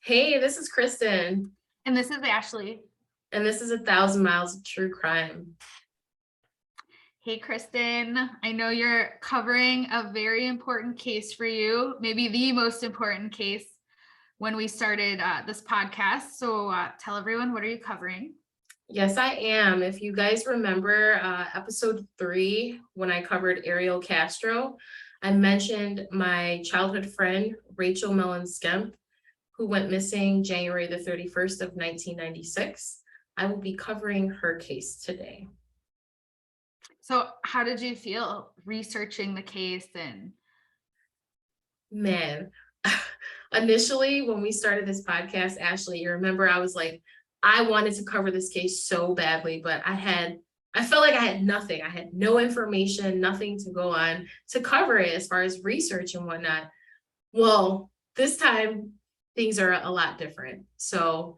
Hey, this is Kristin, And this is Ashley. and this is 1,000 Miles of True Crime. Hey, Kristin. I know you're covering a very important case for you, maybe the most important case when we started this podcast. So tell everyone, what are you covering? Yes, I am. If you guys remember episode 3, when I covered Ariel Castro, I mentioned my childhood friend, Rachel Mellon Skemp, who went missing January the 31st of 1996. I will be covering her case today. So how did you feel researching the case? Man, initially when we started this podcast, Ashley, you remember I was like, I wanted to cover this case so badly, but I felt like I had nothing. I had no information, nothing to go on to cover it as far as research and whatnot. Well, this time things are a lot different. So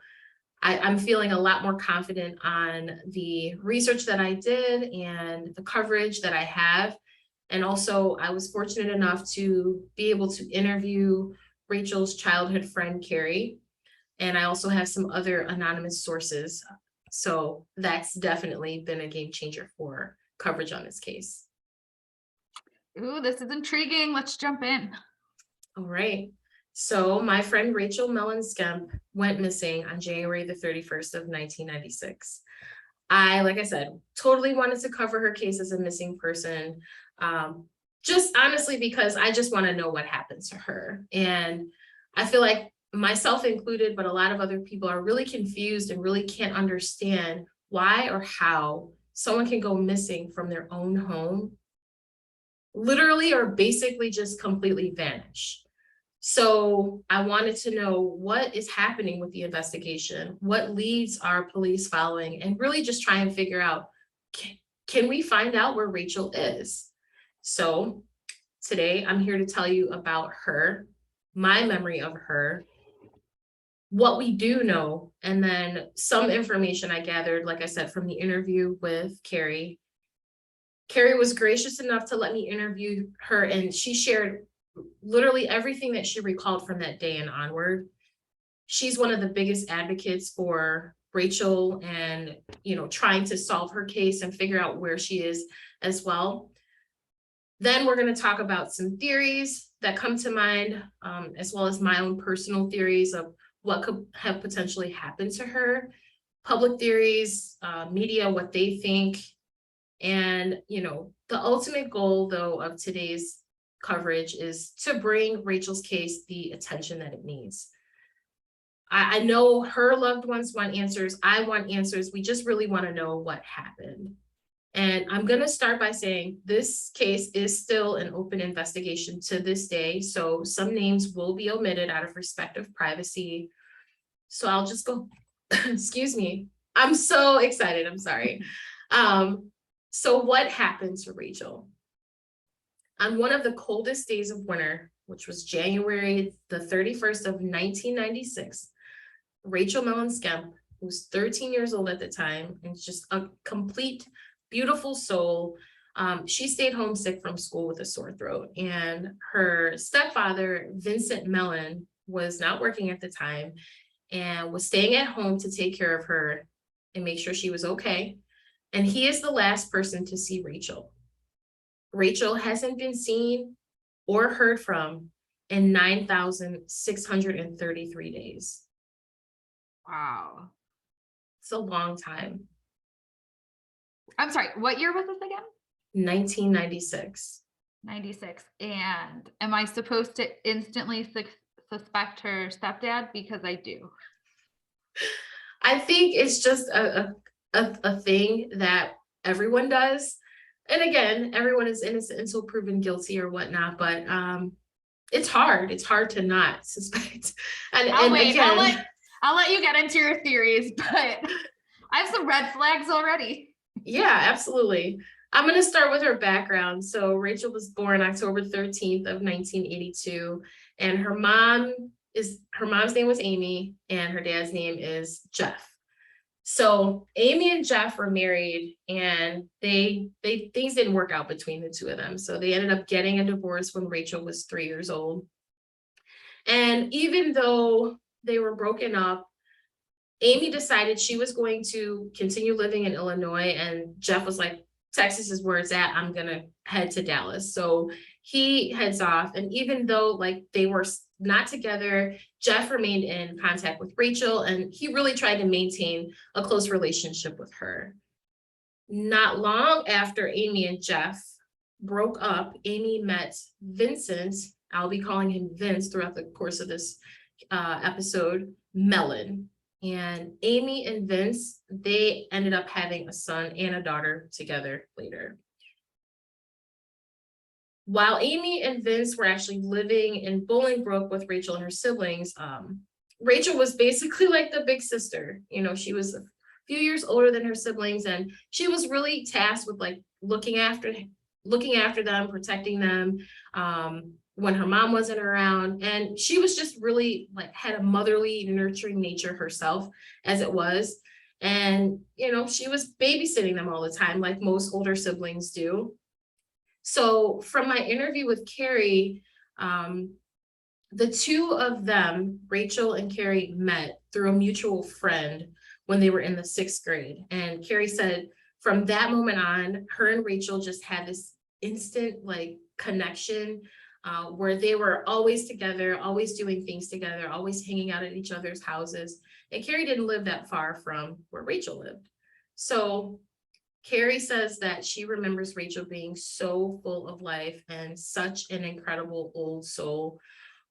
I'm feeling a lot more confident on the research that I did and the coverage that I have. And also, I was fortunate enough to be able to interview Rachel's childhood friend, Carrie. And I also have some other anonymous sources. So that's definitely been a game changer for coverage on this case. Ooh, this is intriguing. Let's jump in. All right. So my friend Rachel Mellon Skemp went missing on January the 31st of 1996. Like I said, totally wanted to cover her case as a missing person. Just honestly, because I just want to know what happened to her. And I feel like myself included, but a lot of other people are really confused and really can't understand why or how someone can go missing from their own home, literally or basically just completely vanish. So I wanted to know what is happening with the investigation, what leads are police following, and really just try and figure out, can we find out where Rachel is? So today I'm here to tell you about her, my memory of her, what we do know, and then some information I gathered, like I said, from the interview with Carrie. Carrie was gracious enough to let me interview her, and she shared literally everything that she recalled from that day and onward. She's one of the biggest advocates for Rachel and, trying to solve her case and figure out where she is as well. Then we're going to talk about some theories that come to mind, as well as my own personal theories of what could have potentially happened to her, public theories, media, what they think. And, the ultimate goal, though, of today's coverage is to bring Rachel's case the attention that it needs. I know her loved ones want answers. I want answers. We just really want to know what happened. And I'm going to start by saying this case is still an open investigation to this day. So some names will be omitted out of respect of privacy. So I'll just go, excuse me. I'm so excited. I'm sorry. So what happened to Rachel? On one of the coldest days of winter, which was January the 31st of 1996, Rachel Mellon Skemp, who was 13 years old at the time and just a complete, beautiful soul, she stayed homesick from school with a sore throat. And her stepfather, Vincent Mellon, was not working at the time and was staying at home to take care of her and make sure she was okay. And he is the last person to see Rachel. Rachel hasn't been seen or heard from in 9,633 days. Wow. It's a long time. I'm sorry, what year was this again? 1996. 96. And am I supposed to instantly suspect her stepdad? Because I do. I think it's just a thing that everyone does. And again, everyone is innocent until proven guilty or whatnot, but it's hard. It's hard to not suspect. And wait. again, I'll let you get into your theories, but I have some red flags already. Yeah, absolutely. I'm going to start with her background. So Rachel was born October 13th of 1982, and her mom's name was Amy, and her dad's name is Jeff. So Amy and Jeff were married, and they things didn't work out between the two of them. So they ended up getting a divorce when Rachel was 3 years old. And even though they were broken up. Amy decided she was going to continue living in Illinois, and Jeff was like, Texas is where it's at. I'm gonna head to Dallas. So he heads off. And even though like they were not together, Jeff remained in contact with Rachel, and he really tried to maintain a close relationship with her. Not long after Amy and Jeff broke up, Amy met Vincent. I'll be calling him Vince throughout the course of this episode, Mellon. And Amy and Vince, they ended up having a son and a daughter together later. While Amy and Vince were actually living in Bolingbrook with Rachel and her siblings, Rachel was basically like the big sister. You know, she was a few years older than her siblings, and she was really tasked with like looking after them, protecting them, when her mom wasn't around. And she was just really like had a motherly, nurturing nature herself as it was. And, you know, she was babysitting them all the time, like most older siblings do. So from my interview with Carrie, the two of them, Rachel and Carrie, met through a mutual friend when they were in the 6th grade. And Carrie said from that moment on, her and Rachel just had this instant like connection, where they were always together, always doing things together, always hanging out at each other's houses. And Carrie didn't live that far from where Rachel lived. So Carrie says that she remembers Rachel being so full of life and such an incredible old soul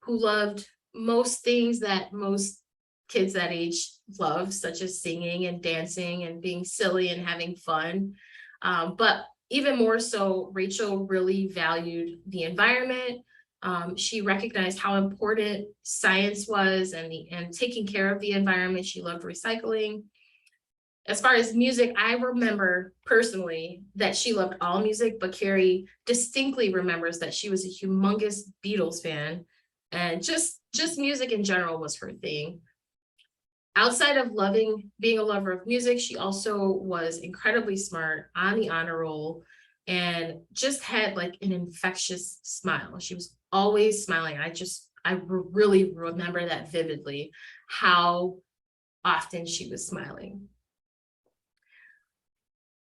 who loved most things that most kids that age love, such as singing and dancing and being silly and having fun. But even more so, Rachel really valued the environment. She recognized how important science was and taking care of the environment. She loved recycling. As far as music, I remember personally that she loved all music, but Carrie distinctly remembers that she was a humongous Beatles fan, and just music in general was her thing. Outside of being a lover of music, she also was incredibly smart, on the honor roll, and just had like an infectious smile. She was always smiling. I really remember that vividly, how often she was smiling.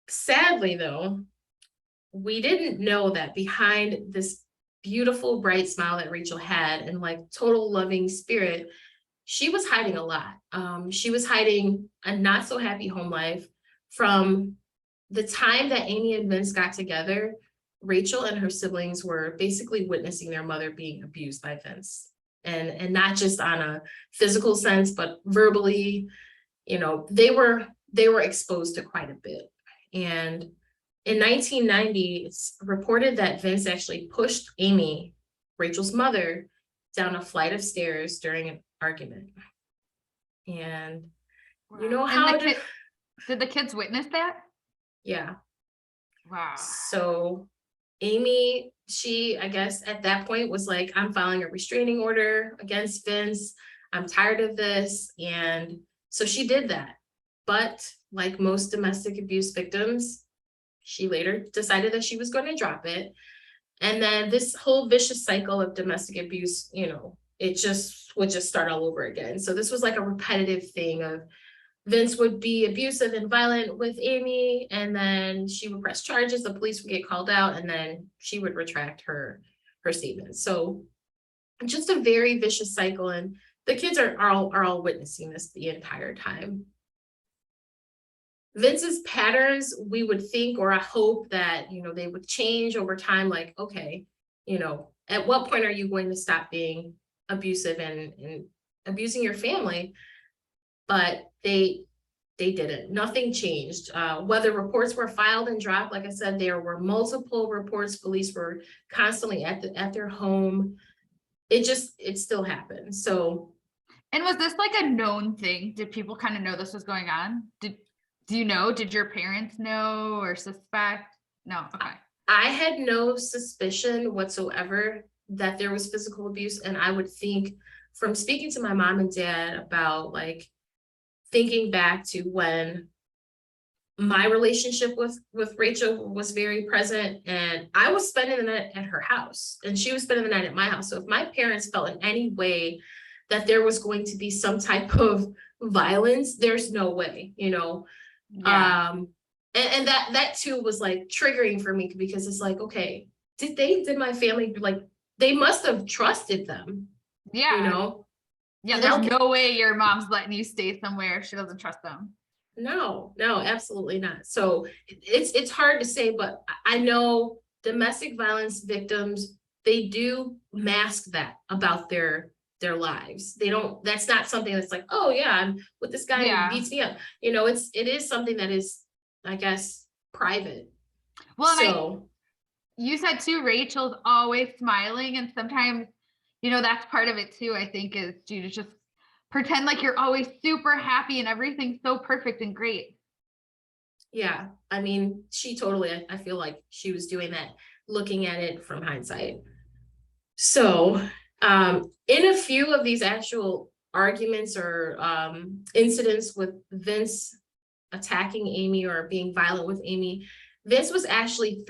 Sadly, though, we didn't know that behind this beautiful, bright smile that Rachel had and like total loving spirit, she was hiding a lot. She was hiding a not so happy home life. From the time that Amy and Vince got together, Rachel and her siblings were basically witnessing their mother being abused by Vince. And not just on a physical sense, but verbally. You know, they were exposed to quite a bit. And in 1990, it's reported that Vince actually pushed Amy, Rachel's mother, down a flight of stairs during an argument. And you know how did the kids witness that? Yeah. Wow. So Amy, she, I guess at that point was like, I'm filing a restraining order against Vince. I'm tired of this. And so she did that. But like most domestic abuse victims, she later decided that she was going to drop it. And then this whole vicious cycle of domestic abuse, you know, it would just start all over again. So this was like a repetitive thing of Vince would be abusive and violent with Amy, and then she would press charges, the police would get called out, and then she would retract her statements. So just a very vicious cycle, and the kids are all witnessing this the entire time. Vince's patterns, we would think or I hope that, you know, they would change over time. Like, okay, you know, at what point are you going to stop being abusive and abusing your family? But they didn't. Nothing changed. Whether reports were filed and dropped, like I said, there were multiple reports. Police were constantly at their home. It still happened. So. And was this like a known thing? Did people kind of know this was going on? Do you know? Did your parents know or suspect? No. Okay. I had no suspicion whatsoever that there was physical abuse, and I would think from speaking to my mom and dad about like thinking back to when my relationship with Rachel was very present, and I was spending the night at her house and she was spending the night at my house. So if my parents felt in any way that there was going to be some type of violence, there's no way, Yeah. And that too was like triggering for me, because it's like, okay, did my family, like, they must have trusted them, Yeah. Yeah. and There's okay, no way your mom's letting you stay somewhere she doesn't trust them. no, absolutely not. So it's hard to say, but I know domestic violence victims, they do mask that about their lives. They don't, that's not something that's like, oh yeah, I'm with this guy and he Yeah. beats me up. It is something that is, I guess, private. Well, So you said too, Rachel's always smiling, and sometimes, that's part of it too, I think, is you to just pretend like you're always super happy and everything's so perfect and great. yeah, I mean, she totally, I feel like she was doing that, looking at it from hindsight. So, in a few of these actual arguments or incidents with Vince attacking Amy or being violent with Amy, Vince was actually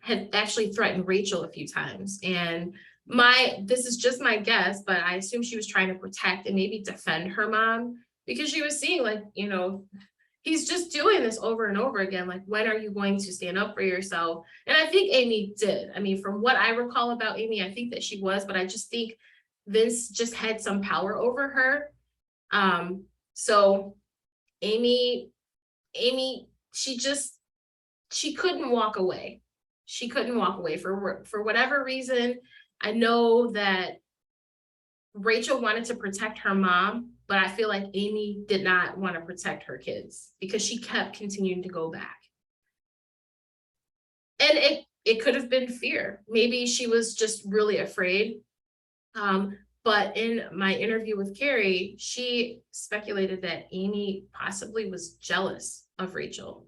had actually threatened Rachel a few times. And this is just my guess, but I assume she was trying to protect and maybe defend her mom, because she was seeing, like, he's just doing this over and over again. Like, when are you going to stand up for yourself? And I think Amy did. I mean, from what I recall about Amy, I think that she was, but I just think Vince just had some power over her. So Amy, she couldn't walk away. She couldn't walk away for whatever reason. I know that Rachel wanted to protect her mom, but I feel like Amy did not want to protect her kids because she kept continuing to go back. And it could have been fear. Maybe she was just really afraid. But in my interview with Carrie, she speculated that Amy possibly was jealous of Rachel.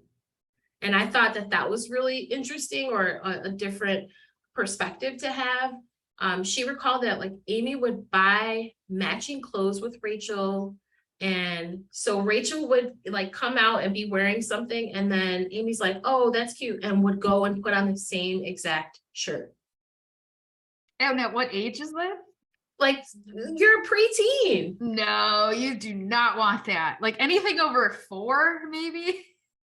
And I thought that that was really interesting, or a different perspective to have. She recalled that, like, Amy would buy matching clothes with Rachel. And so Rachel would, like, come out and be wearing something. And then Amy's like, oh, that's cute. And would go and put on the same exact shirt. And at what age is this? Like, you're a preteen. No, you do not want that. Like anything over 4, maybe.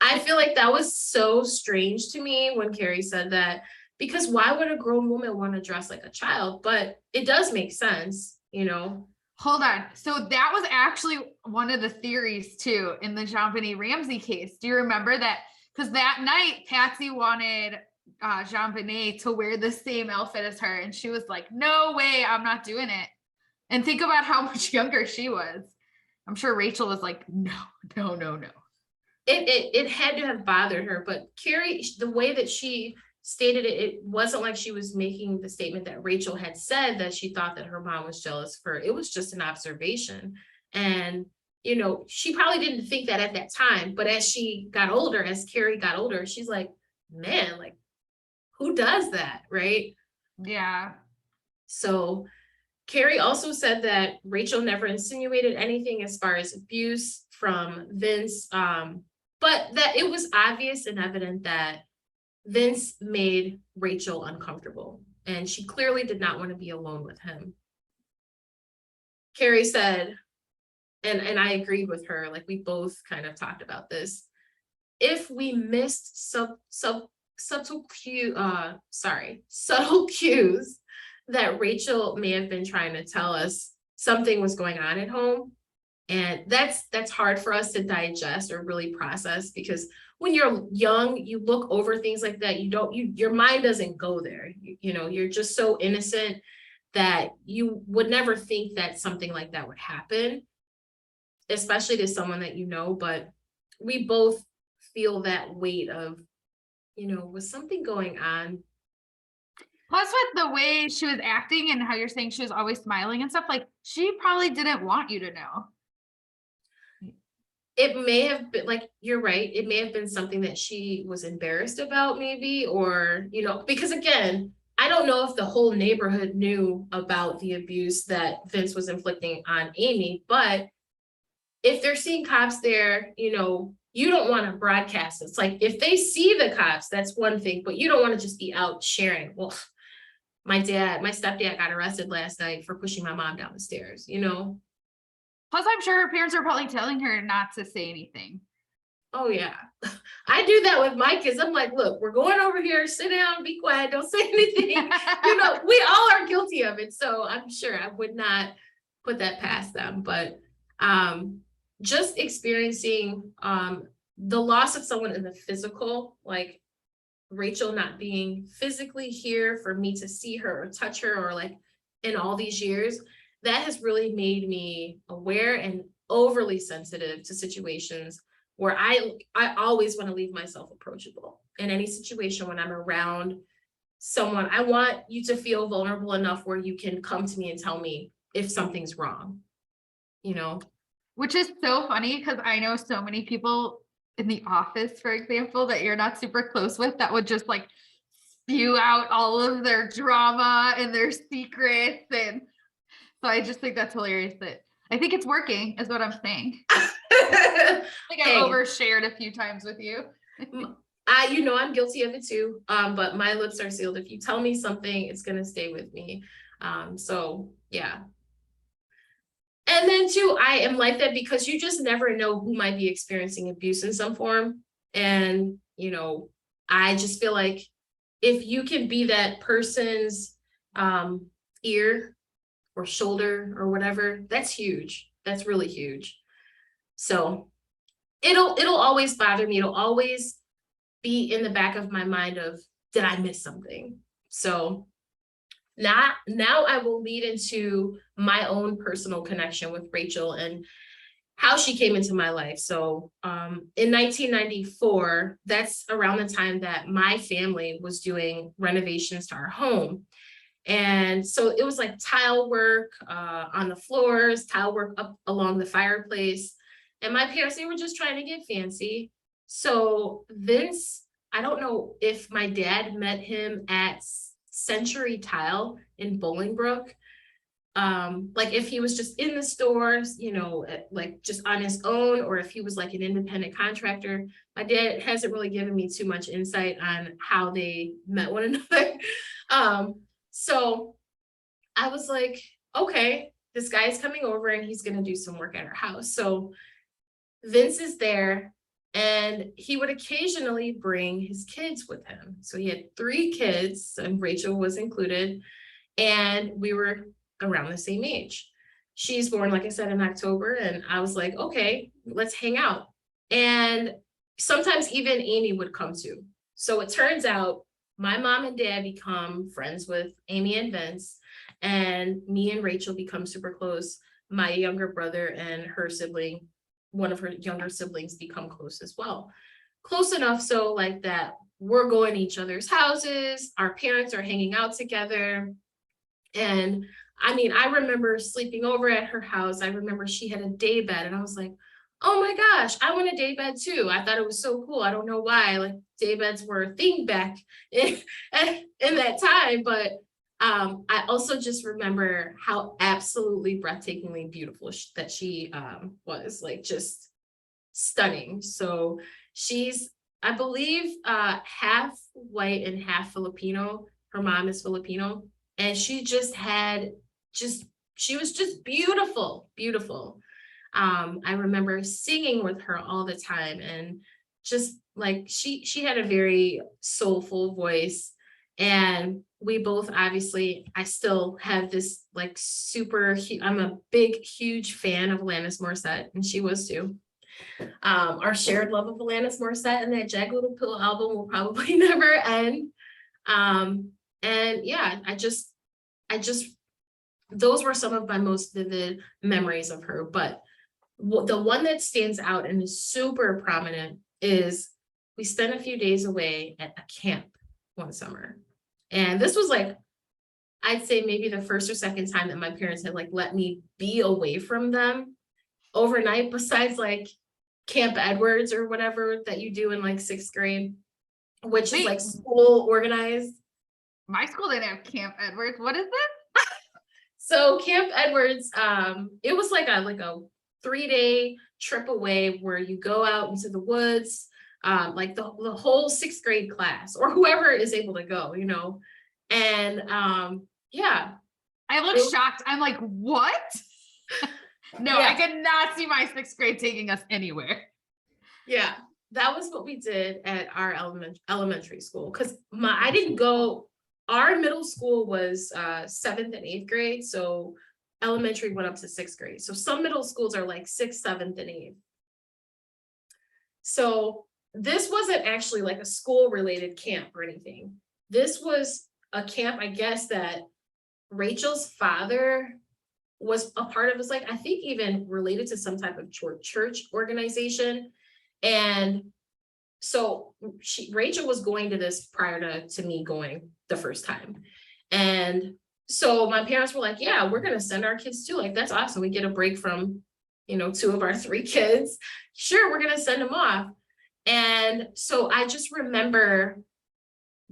I feel like that was so strange to me when Carrie said that, because why would a grown woman want to dress like a child? But it does make sense, Hold on. So that was actually one of the theories too in the JonBenét Ramsey case. Do you remember that? Because that night Patsy wanted JonBenét to wear the same outfit as her, and she was like, "No way, I'm not doing it." And think about how much younger she was. I'm sure Rachel was like, "No, no, no, no." It had to have bothered her, but Carrie, the way that she stated it, it wasn't like she was making the statement that Rachel had said, that she thought that her mom was jealous for her. It was just an observation. And, she probably didn't think that at that time, but as Carrie got older, she's like, man, like, who does that, right? Yeah. So Carrie also said that Rachel never insinuated anything as far as abuse from Vince, but that it was obvious and evident that Vince made Rachel uncomfortable, and she clearly did not want to be alone with him. Carrie said, and I agreed with her, like, we both kind of talked about this, if we missed subtle cues that Rachel may have been trying to tell us something was going on at home. And that's hard for us to digest or really process, because when you're young, you look over things like that. Your mind doesn't go there. You're just so innocent that you would never think that something like that would happen, especially to someone that but we both feel that weight of, was something going on? Plus, with the way she was acting and how you're saying she was always smiling and stuff, like she probably didn't want you to know. It may have been, like, you're right, it may have been something that she was embarrassed about, maybe, or, because again, I don't know if the whole neighborhood knew about the abuse that Vince was inflicting on Amy, but if they're seeing cops there, you don't want to broadcast. It's like, if they see the cops, that's one thing, but you don't want to just be out sharing. Well, my stepdad got arrested last night for pushing my mom down the stairs, you know? Plus, I'm sure her parents are probably telling her not to say anything. Oh yeah. I do that with my kids. I'm like, look, we're going over here, sit down, be quiet, don't say anything. You know, we all are guilty of it. So I'm sure I would not put that past them. But just experiencing the loss of someone in the physical, like Rachel not being physically here for me to see her or touch her, or like in all these years, that has really made me aware and overly sensitive to situations where I always want to leave myself approachable in any situation. When I'm around someone, I want you to feel vulnerable enough where you can come to me and tell me if something's wrong, you know? Which is so funny because I know so many people in the office, for example, that you're not super close with that would just like spew out all of their drama and their secrets. And so I just think that's hilarious that I think it's working is what I'm saying. I think I've overshared a few times with you. You know, I'm guilty of it too. But my lips are sealed. If you tell me something, it's gonna stay with me. So yeah. And then too, I am like that because you just never know who might be experiencing abuse in some form. And, you know, I just feel like if you can be that person's ear or shoulder or whatever, that's huge. That's really huge. So it'll always bother me. It'll always be in the back of my mind of, did I miss something? So now I will lead into my own personal connection with Rachel and how she came into my life. So in 1994, that's around the time that my family was doing renovations to our home. And so it was like tile work on the floors, tile work up along the fireplace. And my parents, they were just trying to get fancy. So Vince, I don't know if my dad met him at Century Tile in Bolingbrook. Like if he was just in the stores, you know, like just on his own, or if he was like an independent contractor. My dad hasn't really given me too much insight on how they met one another. So I was like, okay, this guy's coming over and he's gonna do some work at our house. So Vince is there, and he would occasionally bring his kids with him. So he had 3 kids, and Rachel was included, and we were around the same age. She's born, like I said, in October, and I was like, okay, let's hang out. And sometimes even Amy would come too. So it turns out my mom and dad become friends with Amy and Vince, and me and Rachel become super close. My younger brother and her sibling, one of her younger siblings, become close as well. Close enough so like that we're going to each other's houses, our parents are hanging out together. And I mean, I remember sleeping over at her house. I remember she had a day bed, and I was like, oh my gosh, I want a day bed too. I thought it was so cool. I don't know why, like day beds were a thing back in that time, but I also just remember how absolutely breathtakingly beautiful that she was, like just stunning. So she's, I believe, half white and half Filipino. Her mom is Filipino, and she just had she was just beautiful, beautiful. I remember singing with her all the time, and just like she had a very soulful voice. And we both, obviously, I still have this like I'm a big, huge fan of Alanis Morissette, and she was too. Our shared love of Alanis Morissette and that Jagged Little Pill album will probably never end. And yeah, I just, those were some of my most vivid memories of her. But the one that stands out and is super prominent is we spent a few days away at a camp one summer. And this was like, I'd say maybe the first or second time that my parents had like let me be away from them overnight, besides like Camp Edwards or whatever that you do in like 6th grade, which is like school organized. My school didn't have Camp Edwards. What is this? So Camp Edwards, it was like a 3-day trip away where you go out into the woods, like the whole 6th grade class or whoever is able to go, you know, And yeah. I look shocked. I'm like, what? No, Yeah. I could not see my 6th grade taking us anywhere. Yeah, that was what we did at our elementary school. Because I didn't go, our middle school was 7th and 8th grade. So elementary went up to 6th grade. So some middle schools are like 6th, 7th, and 8th. So this wasn't actually like a school related camp or anything. This was a camp, I guess, that Rachel's father was a part of. Is like, I think even related to some type of church organization. And so Rachel was going to this prior to me going the first time. And so my parents were like, yeah, we're going to send our kids too. Like, that's awesome. We get a break from, 2 of our 3 kids. Sure, we're going to send them off. And so I just remember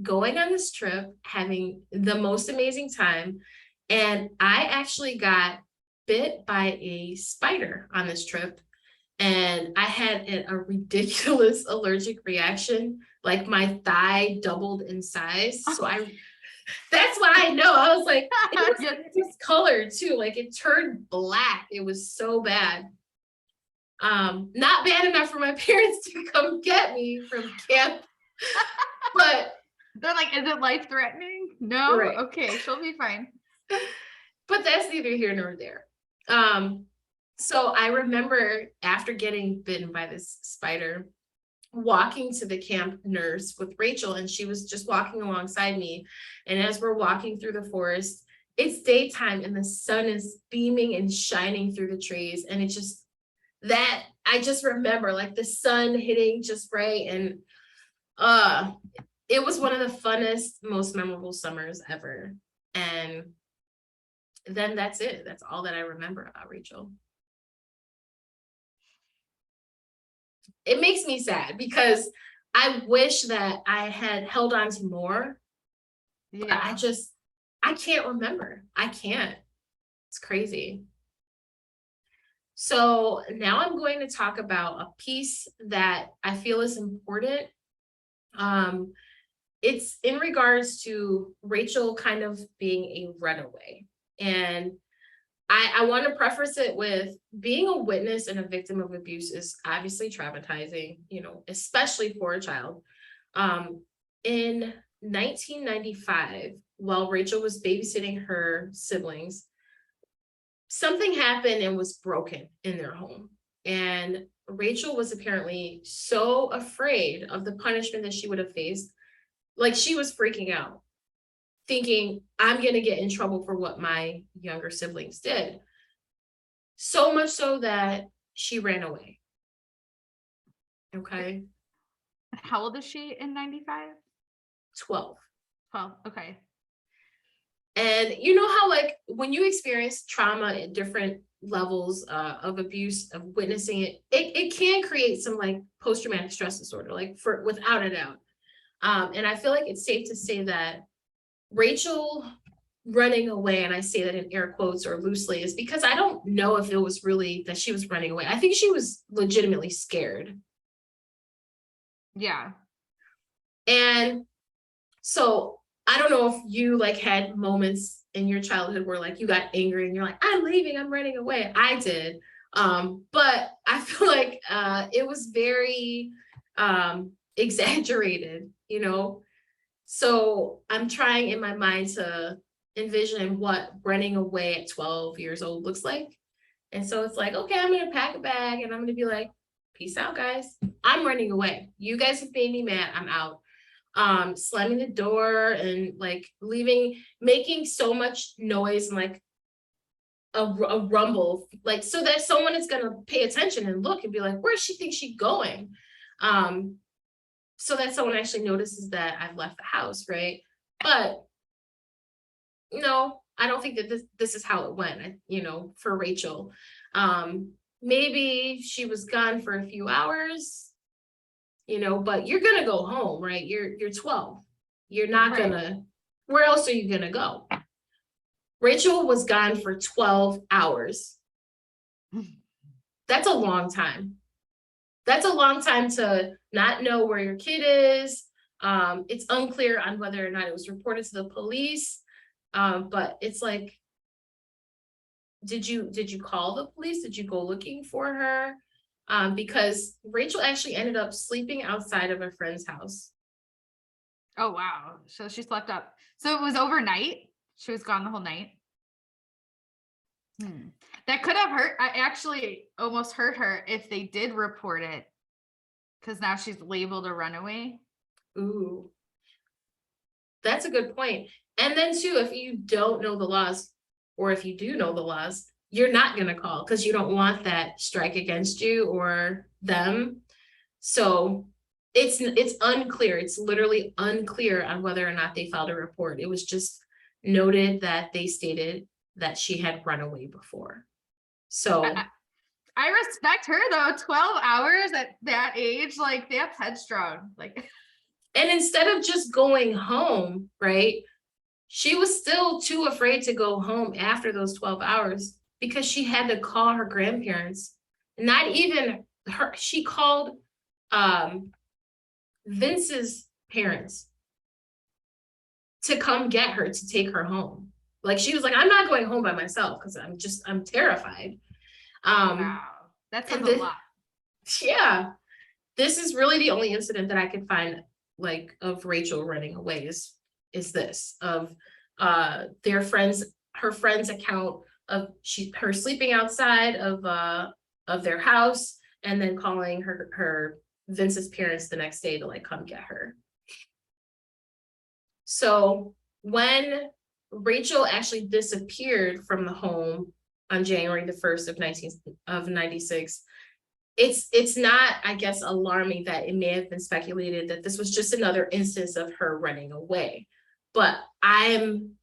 going on this trip, having the most amazing time. And I actually got bit by a spider on this trip. And I had a ridiculous allergic reaction. Like, my thigh doubled in size. So that's why I know. I was like, it was discolored too. Like, it turned black. It was so bad. Not bad enough for my parents to come get me from camp. But they're like, is it life-threatening? No? Right. Okay, she'll be fine. But that's neither here nor there. So I remember after getting bitten by this spider, walking to the camp nurse with Rachel, and she was just walking alongside me. And as we're walking through the forest, it's daytime and the sun is beaming and shining through the trees. And I just remember like the sun hitting just right. And it was one of the funnest, most memorable summers ever. And then that's it. That's all that I remember about Rachel. It makes me sad because I wish that I had held on to more. Yeah. I can't remember. I can't. It's crazy. So now I'm going to talk about a piece that I feel is important. It's in regards to Rachel kind of being a runaway. And I want to preface it with being a witness and a victim of abuse is obviously traumatizing, especially for a child. In 1995, while Rachel was babysitting her siblings, something happened and was broken in their home. And Rachel was apparently so afraid of the punishment that she would have faced, like she was freaking out, thinking, I'm going to get in trouble for what my younger siblings did. So much so that she ran away. Okay. How old is she in 95? 12. 12. Okay. And you know how, like, when you experience trauma at different levels of abuse, of witnessing it, it can create some like post-traumatic stress disorder, like without a doubt. And I feel like it's safe to say that Rachel running away, and I say that in air quotes or loosely, is because I don't know if it was really that she was running away. I think she was legitimately scared. Yeah. And so I don't know if you like had moments in your childhood where like you got angry and you're like, I'm leaving, I'm running away. I did. But I feel like it was very exaggerated, So I'm trying in my mind to envision what running away at 12 years old looks like. And so it's like, okay, I'm going to pack a bag and I'm going to be like, peace out, guys. I'm running away. You guys have made me mad. I'm out. Slamming the door and like leaving, making so much noise and like a rumble, like so that someone is going to pay attention and look and be like, where does she think she's going? So that someone actually notices that I've left the house, right? But no, I don't think that this is how it went, for Rachel. Maybe she was gone for a few hours, but you're gonna go home, right? You're 12. You're not gonna, where else are you gonna go? Rachel was gone for 12 hours. That's a long time. That's a long time to not know where your kid is, It's unclear on whether or not it was reported to the police. But it's like, did you call the police? Did you go looking for her? Because Rachel actually ended up sleeping outside of a friend's house. Oh, wow. So she slept up. So it was overnight. She was gone the whole night. That could have hurt. I actually almost hurt her if they did report it, because now she's labeled a runaway. Ooh, that's a good point. And then too, if you don't know the laws, or if you do know the laws, you're not going to call because you don't want that strike against you or them. So it's unclear. It's literally unclear on whether or not they filed a report. It was just noted that they stated that she had run away before. So I respect her though. 12 hours at that age, like that's headstrong. Like, and instead of just going home, right? She was still too afraid to go home after those 12 hours because she had to call her grandparents. Not even her, she called Vince's parents to come get her to take her home. Like she was like, I'm not going home by myself because I'm terrified. wow, that says a lot. Yeah, this is really the only incident that I could find like of Rachel running away is this of her friend's account of her sleeping outside of their house and then calling her Vince's parents the next day to like come get her. So when Rachel actually disappeared from the home on January the 1st of 96, it's not, I guess, alarming that it may have been speculated that this was just another instance of her running away. But I'm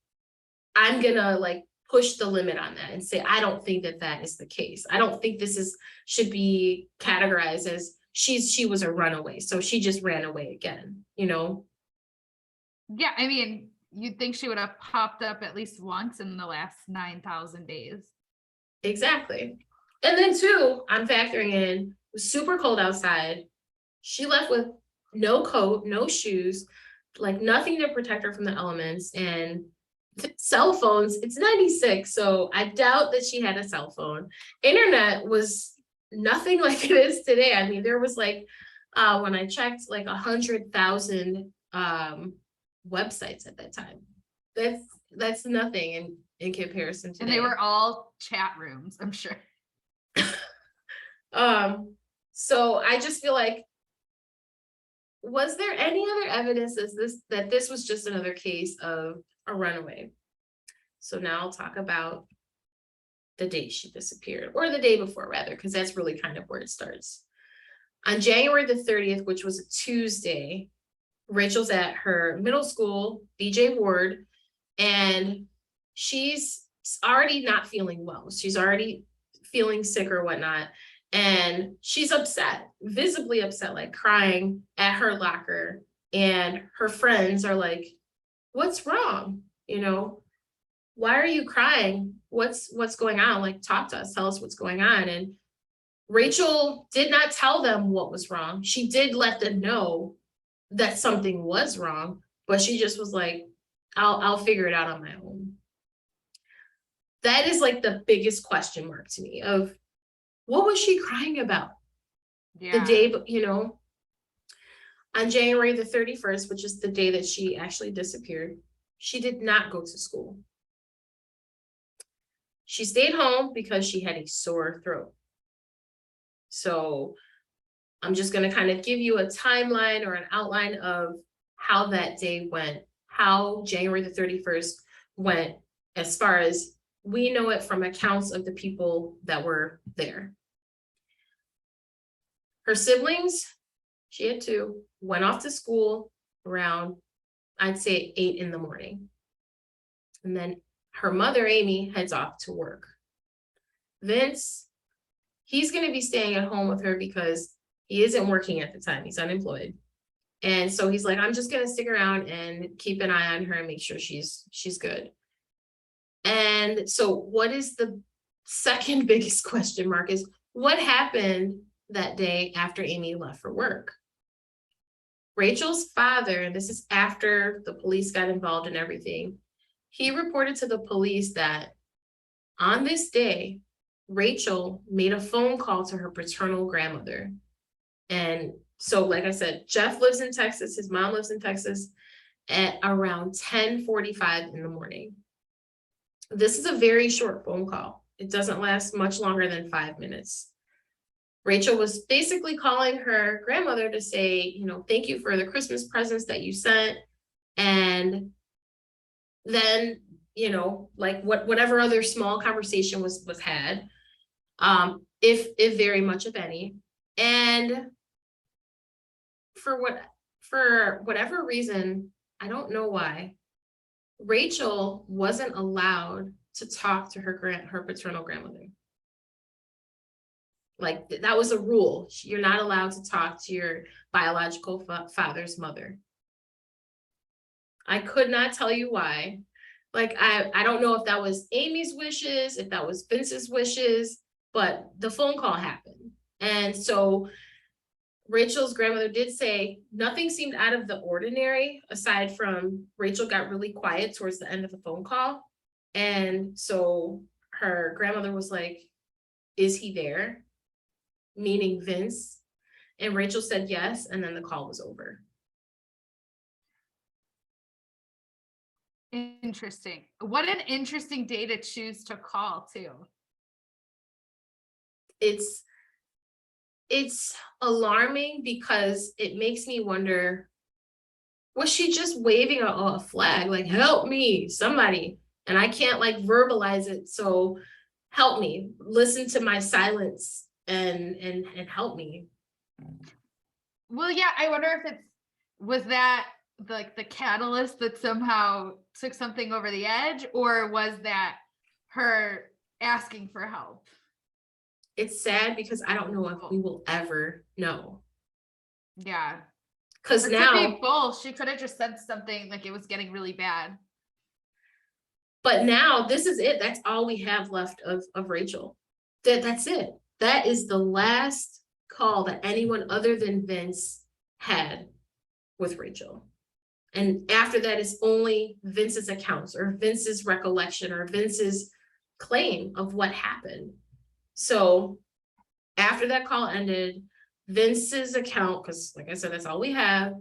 gonna like push the limit on that and say I don't think that is the case. I don't think this should be categorized as she was a runaway, so she just ran away again, you know? Yeah, I mean, you'd think she would have popped up at least once in the last 9,000 days. Exactly. And then too, I'm factoring in, it was super cold outside. She left with no coat, no shoes, like nothing to protect her from the elements, and cell phones. It's 96, so I doubt that she had a cell phone. Internet was nothing like it is today. I mean, there was like when I checked, like 100,000 websites at that time. That's nothing in comparison to And they were all chat rooms, I'm sure. So I just feel like, was there any other evidence that this was just another case of a runaway? So now I'll talk about the day she disappeared, or the day before rather, because that's really kind of where it starts. On January the 30th, which was a Tuesday, Rachel's at her middle school, BJ Ward, and she's already not feeling well. She's already feeling sick or whatnot. And she's upset, visibly upset, like crying at her locker. And her friends are like, what's wrong? You know, why are you crying? What's going on? Like, talk to us, tell us what's going on. And Rachel did not tell them what was wrong. She did let them know that something was wrong, but she just was like, I'll figure it out on my own. That is like the biggest question mark to me of what was she crying about? Yeah. The day, you know, on January the 31st, which is the day that she actually disappeared, she did not go to school. She stayed home because she had a sore throat. So I'm just going to kind of give you a timeline or an outline of how that day went, how January the 31st went, as far as we know it from accounts of the people that were there. Her siblings, she had two, went off to school around, I'd say 8 in the morning. And then her mother, Amy, heads off to work. Vince, he's going to be staying at home with her because he isn't working at the time. He's unemployed. And so he's like, I'm just going to stick around and keep an eye on her and make sure she's good. And so what is the second biggest question mark is what happened that day after Amy left for work? Rachel's father, and this is after the police got involved and everything, he reported to the police that on this day, Rachel made a phone call to her paternal grandmother. And so, like I said, Jeff lives in Texas, his mom lives in Texas, at around 10:45 in the morning. This is a very short phone call. It doesn't last much longer than 5 minutes. Rachel was basically calling her grandmother to say, you know, thank you for the Christmas presents that you sent. And then, you know, like whatever other small conversation was had, if very much of any. And for whatever reason, I don't know why, Rachel wasn't allowed to talk to her paternal grandmother. Like that was a rule. You're not allowed to talk to your biological father's mother. I could not tell you why. Like, I don't know if that was Amy's wishes, if that was Vince's wishes, but the phone call happened. And so Rachel's grandmother did say nothing seemed out of the ordinary, aside from Rachel got really quiet towards the end of the phone call. And so her grandmother was like, is he there? Meaning Vince. And Rachel said yes, and then the call was over. Interesting. What an interesting day to choose to call too. It's alarming because it makes me wonder, was she just waving a flag like, help me, somebody, and I can't like verbalize it, so help me, listen to my silence and help me. Well, yeah, I wonder if was that like the catalyst that somehow took something over the edge, or was that her asking for help? It's sad because I don't know if we will ever know. Yeah. Because now could be both. She could have just said something like it was getting really bad. But now this is it. That's all we have left of Rachel. That's it. That is the last call that anyone other than Vince had with Rachel. And after that is only Vince's accounts or Vince's recollection or Vince's claim of what happened. So after that call ended, Vince's account, because like I said, that's all we have.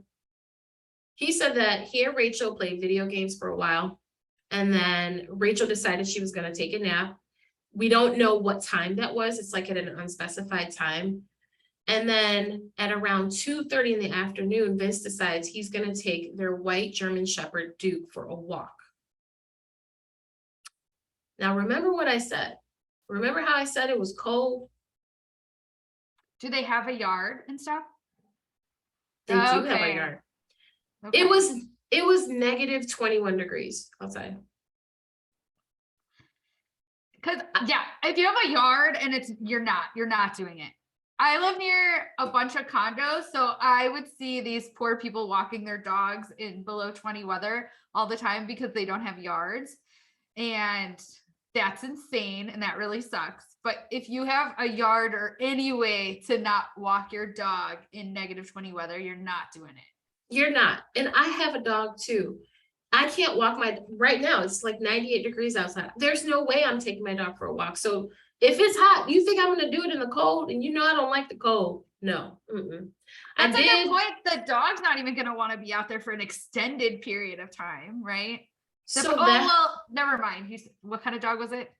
He said that he and Rachel played video games for a while. And then Rachel decided she was going to take a nap. We don't know what time that was. It's like at an unspecified time. And then at around 2:30 in the afternoon, Vince decides he's going to take their white German Shepherd Duke for a walk. Now, remember what I said. Remember how I said it was cold? Do they have a yard and stuff? They do have a yard. Okay. It was negative 21 degrees outside. Because yeah, if you have a yard and you're not doing it. I live near a bunch of condos, so I would see these poor people walking their dogs in below 20 weather all the time because they don't have yards. And that's insane, and that really sucks. But if you have a yard or any way to not walk your dog in negative 20 weather, you're not doing it. You're not. And I have a dog too. I can't walk right now, it's like 98 degrees outside. There's no way I'm taking my dog for a walk. So if it's hot, you think I'm going to do it in the cold? And you know I don't like the cold. No. That's a good point. The dog's not even going to want to be out there for an extended period of time, right? Well, never mind. What kind of dog was it?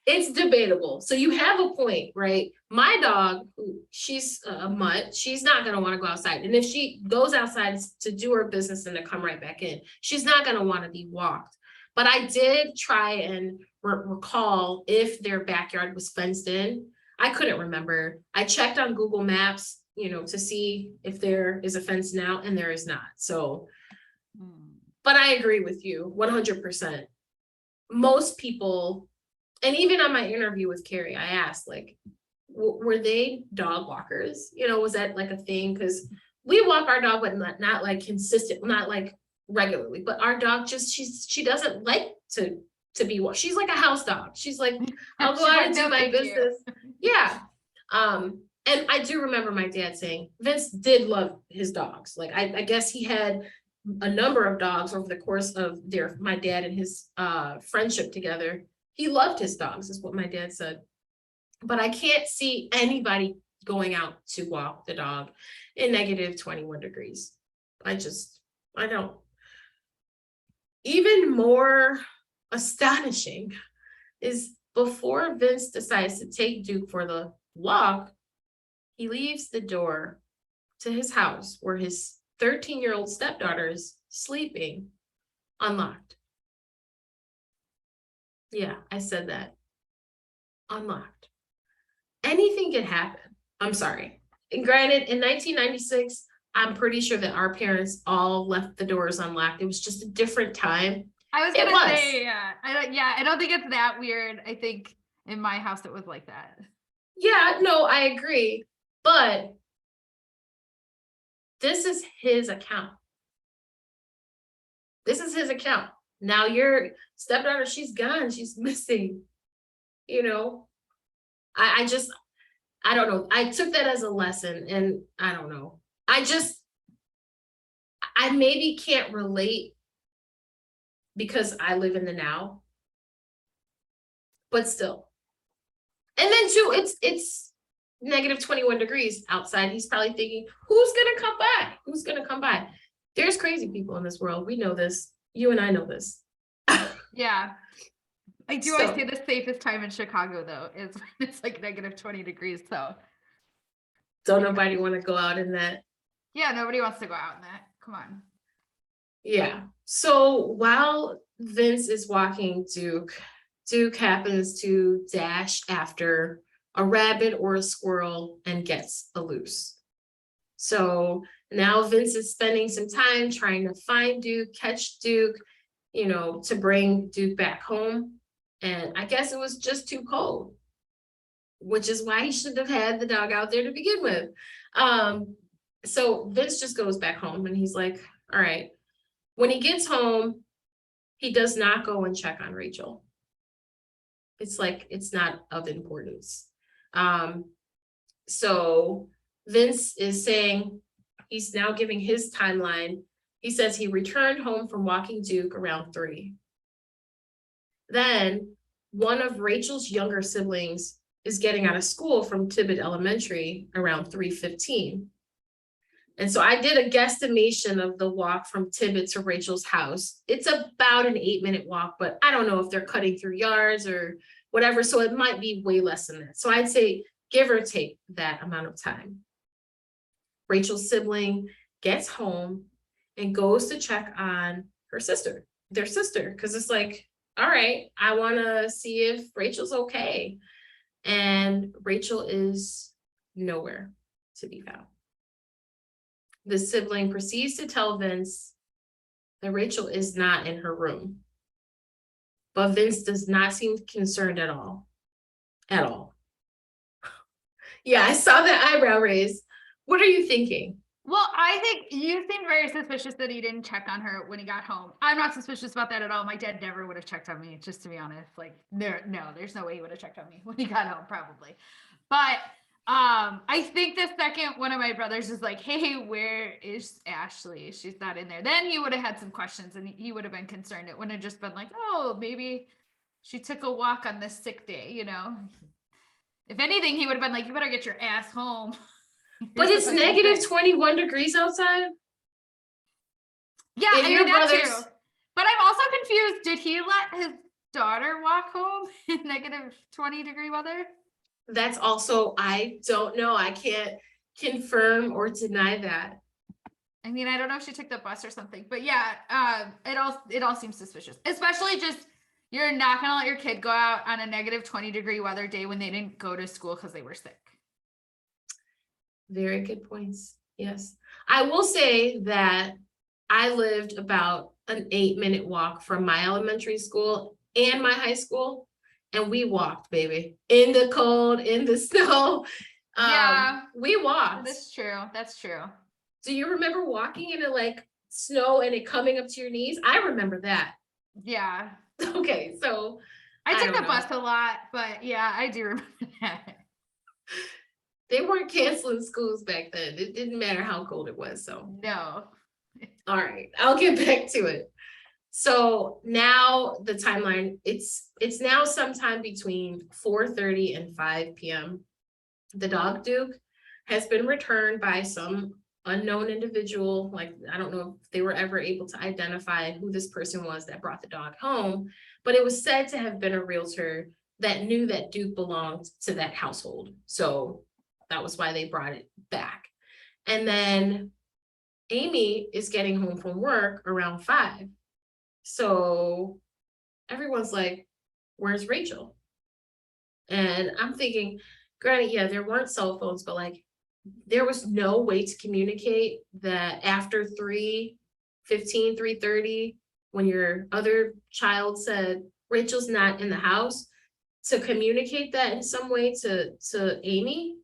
It's debatable. So you have a point, right? My dog, she's a mutt. She's not going to want to go outside. And if she goes outside to do her business and to come right back in, she's not going to want to be walked. But I did try and recall if their backyard was fenced in. I couldn't remember. I checked on Google Maps, to see if there is a fence now, and there is not. So, but I agree with you 100%. Most people, and even on my interview with Carrie, I asked, like, were they dog walkers? Was that like a thing? Because we walk our dog, but not like consistent, not like regularly. But our dog she doesn't like to be walked. She's like a house dog. She's like, I'll go out and do my business. Yeah. And I do remember my dad saying Vince did love his dogs. Like I guess he had a number of dogs over the course of my dad and his friendship together. He loved his dogs, is what my dad said. But I can't see anybody going out to walk the dog in negative 21 degrees. I don't. Even more astonishing is before Vince decides to take Duke for the walk, he leaves the door to his house where his 13-year-old stepdaughter is sleeping unlocked. Yeah, I said that. Unlocked. Anything could happen. I'm sorry. And granted, in 1996, I'm pretty sure that our parents all left the doors unlocked. It was just a different time. I was gonna say, I don't think it's that weird. I think in my house it was like that. Yeah, no, I agree. But this is his account. This is his account. Now your stepdaughter, she's gone. She's missing. You know, I don't know. I took that as a lesson, and I don't know. I maybe can't relate because I live in the now, but still. And then too, it's negative 21 degrees outside. He's probably thinking, who's gonna come by? Who's gonna come by? There's crazy people in this world. We know this. You and I know this. Yeah. I do always say the safest time in Chicago though is when it's like negative 20 degrees. So don't nobody want to go out in that. Yeah, nobody wants to go out in that. Come on. Yeah. So while Vince is walking Duke happens to dash after a rabbit or a squirrel and gets a loose. So now Vince is spending some time trying to find Duke, catch Duke, to bring Duke back home. And I guess it was just too cold, which is why he should have had the dog out there to begin with. So Vince just goes back home and he's like, all right. When he gets home, he does not go and check on Rachel. It's like, it's not of importance. So Vince is saying, he's now giving his timeline. He says he returned home from walking Duke around 3. Then one of Rachel's younger siblings is getting out of school from Tibbet Elementary around 3:15. And so I did a guesstimation of the walk from Tibbet to Rachel's house. It's about an 8-minute walk, but I don't know if they're cutting through yards or whatever. So it might be way less than that. So I'd say give or take that amount of time. Rachel's sibling gets home and goes to check on their sister, because it's like, all right, I want to see if Rachel's okay. And Rachel is nowhere to be found. The sibling proceeds to tell Vince that Rachel is not in her room. But Vince does not seem concerned at all. At all. Yeah, I saw that eyebrow raise. What are you thinking? Well, I think you seem very suspicious that he didn't check on her when he got home. I'm not suspicious about that at all. My dad never would have checked on me, just to be honest. Like, there's no way he would have checked on me when he got home, probably. But I think the second one of my brothers is like, hey, where is Ashley? She's not in there. Then he would have had some questions and he would have been concerned. It wouldn't have just been like, oh, maybe she took a walk on this sick day, If anything, he would have been like, you better get your ass home. But it's negative 21 degrees outside. Yeah, I mean, that too. But I'm also confused. Did he let his daughter walk home in negative 20 degree weather? That's also, I don't know. I can't confirm or deny that. I mean, I don't know if she took the bus or something, but yeah, it all seems suspicious. Especially just, you're not gonna let your kid go out on a negative 20 degree weather day when they didn't go to school because they were sick. Very good points. Yes. I will say that I lived about an 8-minute walk from my elementary school and my high school. And we walked, baby, in the cold, in the snow. Yeah, we walked. That's true. Do you remember walking in like snow and it coming up to your knees? I remember that. Yeah. Okay, so I took the bus a lot, but yeah, I do remember that. They weren't canceling schools back then. It didn't matter how cold it was. So, No. all right, I'll get back to it. So now the timeline, it's now sometime between 4:30 and 5 p.m. The dog Duke has been returned by some unknown individual. Like, I don't know if they were ever able to identify who this person was that brought the dog home, but it was said to have been a realtor that knew that Duke belonged to that household. So that was why they brought it back. And then Amy is getting home from work around 5. So everyone's like, where's Rachel? And I'm thinking, granted, yeah, there weren't cell phones, but like, there was no way to communicate that after 3:15, 3:30, when your other child said Rachel's not in the house, to communicate that in some way to Amy.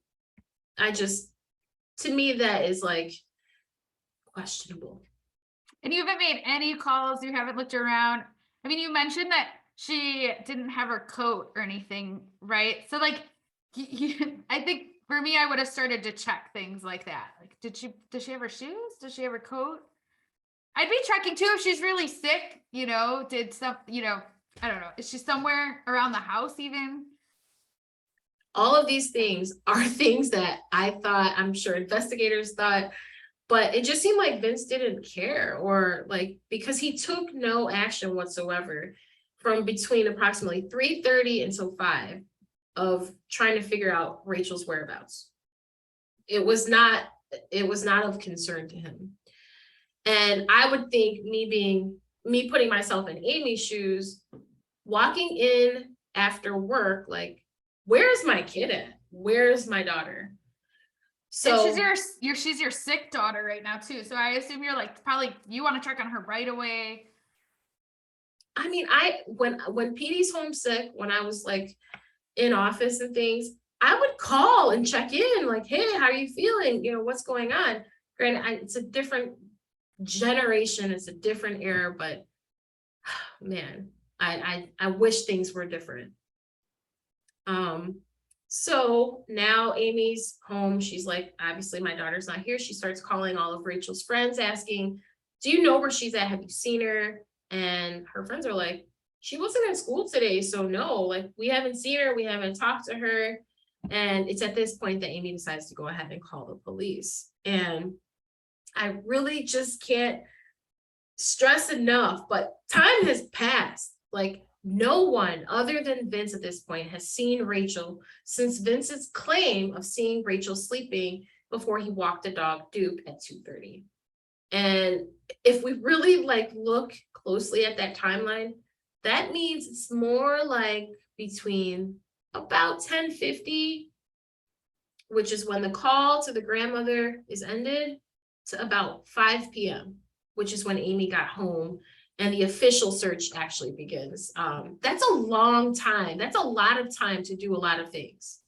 To me, that is like questionable. And you haven't made any calls, you haven't looked around. I mean, you mentioned that she didn't have her coat or anything, right? So like, I think for me, I would have started to check things like that. Like, does she have her shoes? Does she have her coat? I'd be checking too if she's really sick, did some, I don't know. Is she somewhere around the house even? All of these things are things that I thought, I'm sure investigators thought, but it just seemed like Vince didn't care, or like, because he took no action whatsoever from between approximately 3:30 until 5 of trying to figure out Rachel's whereabouts. It was not of concern to him. And I would think, me putting myself in Amy's shoes, walking in after work, like, where's my kid at? Where's my daughter? So and she's your sick daughter right now too. So I assume you're like, probably you want to check on her right away. I mean, when Petey's homesick, when I was like in office and things, I would call and check in, like, hey, how are you feeling? What's going on? Granted, it's a different generation, it's a different era, but man, I wish things were different. So now Amy's home. She's like, obviously my daughter's not here. She starts calling all of Rachel's friends, asking, do you know where she's at? Have you seen her? And her friends are like, she wasn't in school today, so no, like, we haven't seen her, we haven't talked to her. And it's at this point that Amy decides to go ahead and call the police. And I really just can't stress enough, but time has passed. Like, no one other than Vince at this point has seen Rachel since Vince's claim of seeing Rachel sleeping before he walked the dog Duke at 2:30. And if we really like look closely at that timeline, that means it's more like between about 10:50, which is when the call to the grandmother is ended, to about 5 p.m., which is when Amy got home and the official search actually begins. That's a long time. That's a lot of time to do a lot of things.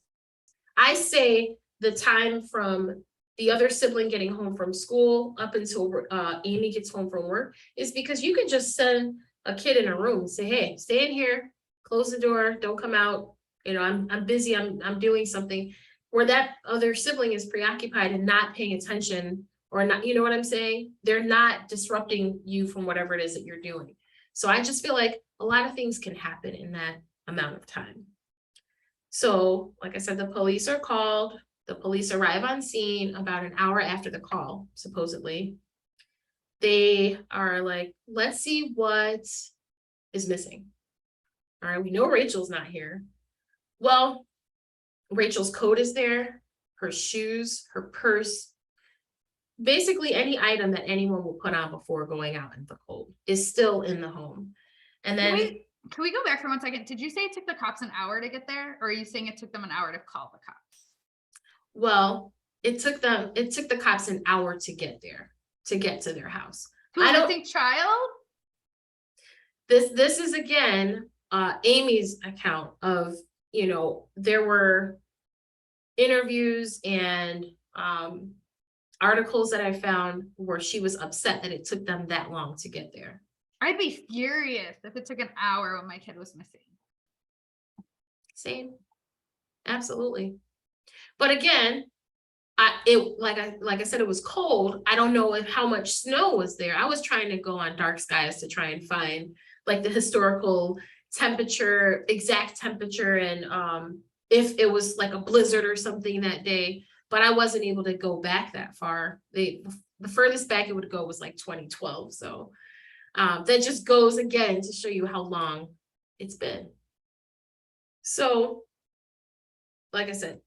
I say the time from the other sibling getting home from school up until Amy gets home from work is because you could just send a kid in a room and say, hey, stay in here, close the door, don't come out. I'm busy, I'm doing something, where that other sibling is preoccupied and not paying attention, or not, you know what I'm saying? They're not disrupting you from whatever it is that you're doing. So I just feel like a lot of things can happen in that amount of time. So, like I said, the police are called. The police arrive on scene about an hour after the call, supposedly. They are like, let's see what is missing. All right, we know Rachel's not here. Well, Rachel's coat is there, her shoes, her purse, basically any item that anyone will put on before going out in the cold is still in the home. And then can we go back for 1 second? Did you say it took the cops an hour to get there, or are you saying it took them an hour to call the cops? Well, it took the cops an hour to get there, to get to their house. To a missing child? This is again Amy's account of, there were interviews and articles that I found where she was upset that it took them that long to get there. I'd be furious if it took an hour when my kid was missing. Same. Absolutely. But again, like I said, it was cold. I don't know how much snow was there. I was trying to go on dark skies to try and find like the historical temperature, exact temperature, and if it was like a blizzard or something that day. But I wasn't able to go back that far. The furthest back it would go was like 2012. So that just goes again to show you how long it's been. So, like I said,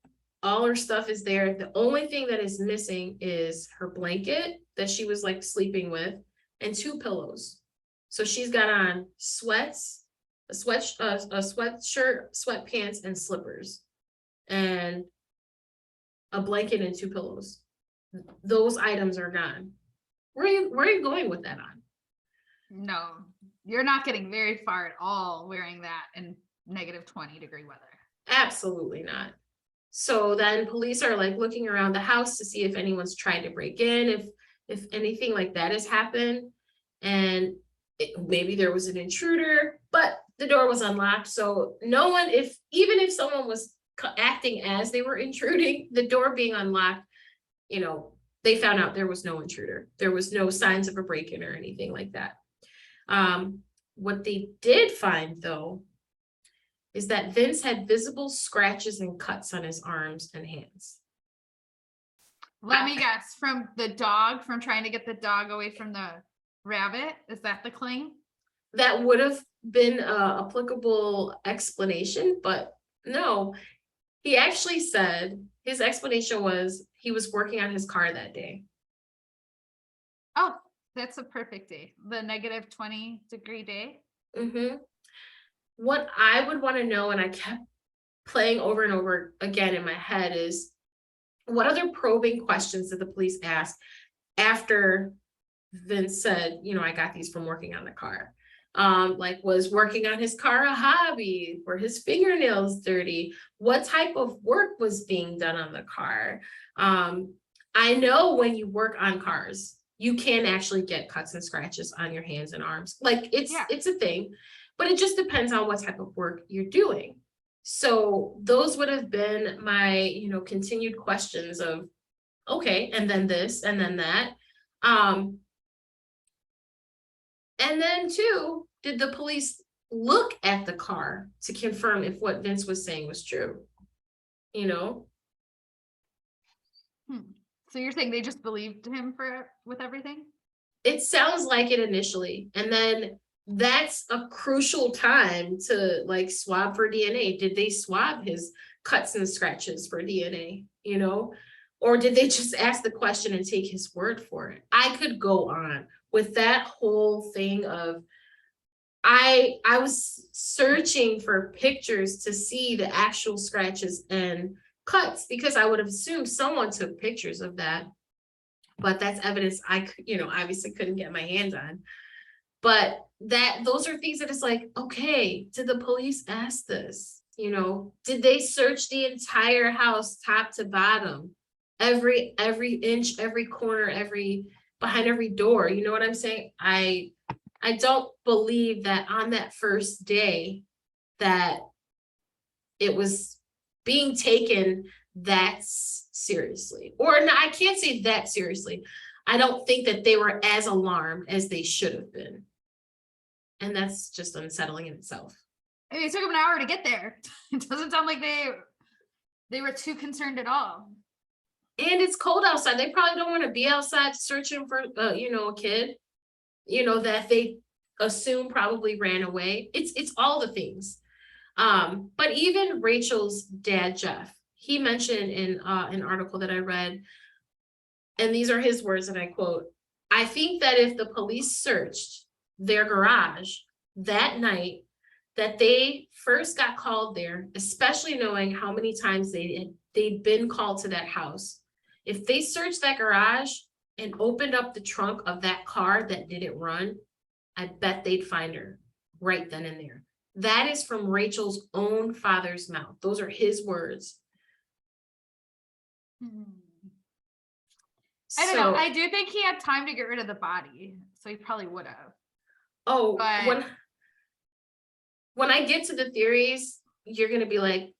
all her stuff is there. The only thing that is missing is her blanket that she was like sleeping with and 2 pillows. So she's got on sweats, a sweatshirt, sweatpants, and slippers, and a blanket and 2 pillows. Those items are gone. Where are you going with that on? No, you're not getting very far at all wearing that in negative 20-degree weather. Absolutely not. So then police are like looking around the house to see if anyone's tried to break in, if anything like that has happened. And maybe there was an intruder, but the door was unlocked. So no one, even if someone was acting as they were intruding, the door being unlocked, you know, they found out there was no intruder. There was no signs of a break-in or anything like that. What they did find though is that Vince had visible scratches and cuts on his arms and hands. Let me guess, from the dog, from trying to get the dog away from the rabbit. Is that the claim? That would have been a applicable explanation, but no. He actually said his explanation was he was working on his car that day. Oh, that's a perfect day. The negative 20-degree day. Mm-hmm. What I would want to know, and I kept playing over and over again in my head, is what other probing questions did the police ask after Vince said, you know, I got these from working on the car? Like, was working on his car a hobby? Were his fingernails dirty? What type of work was being done on the car? I know when you work on cars, you can actually get cuts and scratches on your hands and arms. Like it's a thing, but it just depends on what type of work you're doing. So those would have been my, you know, continued questions of, okay, and then this, and then that. And then two, did the police look at the car to confirm if what Vince was saying was true? You know? So you're saying they just believed him with everything? It sounds like it initially. And then that's a crucial time to like swab for DNA. Did they swab his cuts and scratches for DNA, you know? Or did they just ask the question and take his word for it? I could go on with that whole thing of I was searching for pictures to see the actual scratches and cuts because I would have assumed someone took pictures of that. But that's evidence I, you know, obviously couldn't get my hands on. But those are things that it's like, okay, did the police ask this? You know, did they search the entire house top to bottom? Every inch, every corner, behind every door. You know what I'm saying? I don't believe that on that first day that it was being taken that seriously. Or no, I can't say that seriously. I don't think that they were as alarmed as they should have been. And that's just unsettling in itself. I mean, it took them an hour to get there. It doesn't sound like they were too concerned at all. And it's cold outside. They probably don't want to be outside searching for, you know, a kid, you know, that they assume probably ran away. It's all the things. But even Rachel's dad, Jeff, he mentioned in an article that I read, and these are his words, and I quote, "I think that if the police searched their garage that night that they first got called there, especially knowing how many times they'd been called to that house, if they searched that garage and opened up the trunk of that car that didn't run, I bet they'd find her right then and there." That is from Rachel's own father's mouth. Those are his words. I don't know. I do think he had time to get rid of the body, so he probably would have. Oh, but when I get to the theories, you're gonna be like,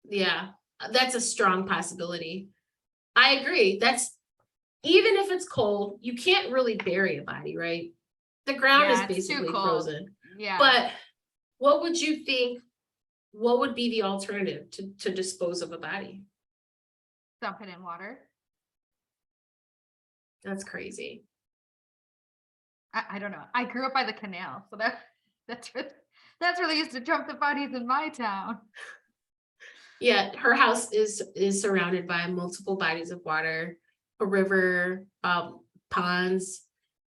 yeah, That's a strong possibility. I agree. That's, even if it's cold, you can't really bury a body, right? The ground is Yeah, it's too basically cold. frozen. Yeah. But what would you think, what would be the alternative to dispose of a body? Dump it in water. That's crazy. I don't know. I grew up by the canal, so that's where they used to dump the bodies in my town. Yeah, her house is surrounded by multiple bodies of water, a river, ponds,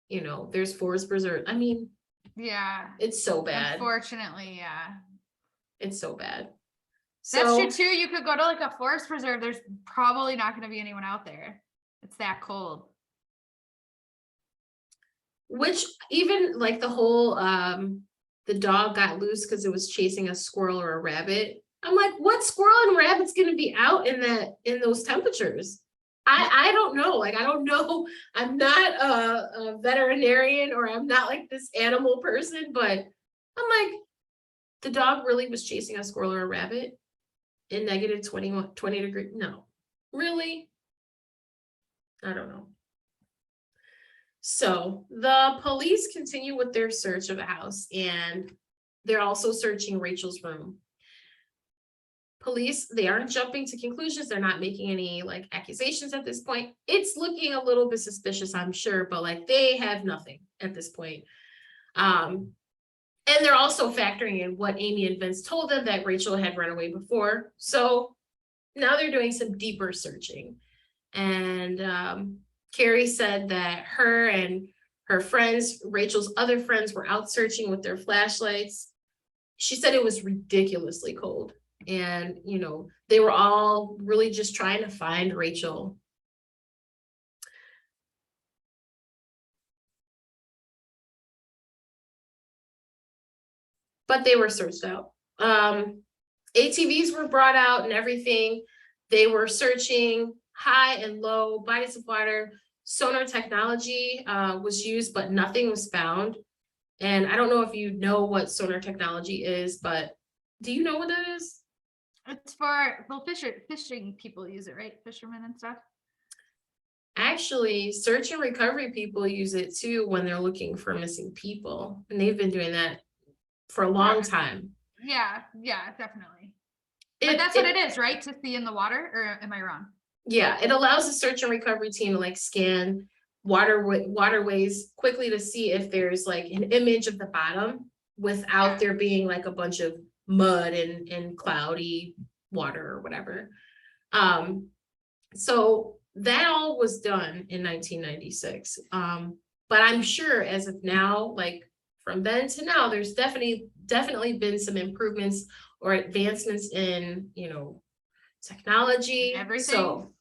you know, there's forest preserve. I mean, Yeah. it's so bad. Unfortunately, yeah. It's so bad. That's So true too. You could go to like a forest preserve. There's probably not going to be anyone out there. It's that cold. which even like the whole the dog got loose because it was chasing a squirrel or a rabbit. I'm like, what squirrel and rabbit's gonna be out in those temperatures? I don't know. Like, I don't know. I'm not a veterinarian, or I'm not like this animal person, but I'm like, the dog really was chasing a squirrel or a rabbit in negative 20 degree. No, really? I don't know. So the police continue with their search of the house, and they're also searching Rachel's room. Police, they aren't jumping to conclusions. They're not making any like accusations at this point. It's looking a little bit suspicious, I'm sure, but like they have nothing at this point. And they're also factoring in what Amy and Vince told them, that Rachel had run away before. So now they're doing some deeper searching. And Carrie said that her and her friends, Rachel's other friends, were out searching with their flashlights. She said it was ridiculously cold. And, you know, they were all really just trying to find Rachel. But they were searched out. ATVs were brought out and everything. They were searching high and low, bodies of water. Sonar technology was used, but nothing was found. And I don't know if you know what sonar technology is, but do you know what that is? It's for, well, fishing people use it, right? Fishermen and stuff. Actually, search and recovery people use it too when they're looking for missing people. And they've been doing that for a long time. Yeah, definitely. But that's what it is, right? To see in the water, or am I wrong? Yeah, it allows the search and recovery team to like scan waterways quickly to see if there's like an image of the bottom without there being like a bunch of mud and cloudy water or whatever. So that all was done in 1996. But I'm sure as of now, like from then to now, there's definitely been some improvements or advancements in, you know, technology. Everything. So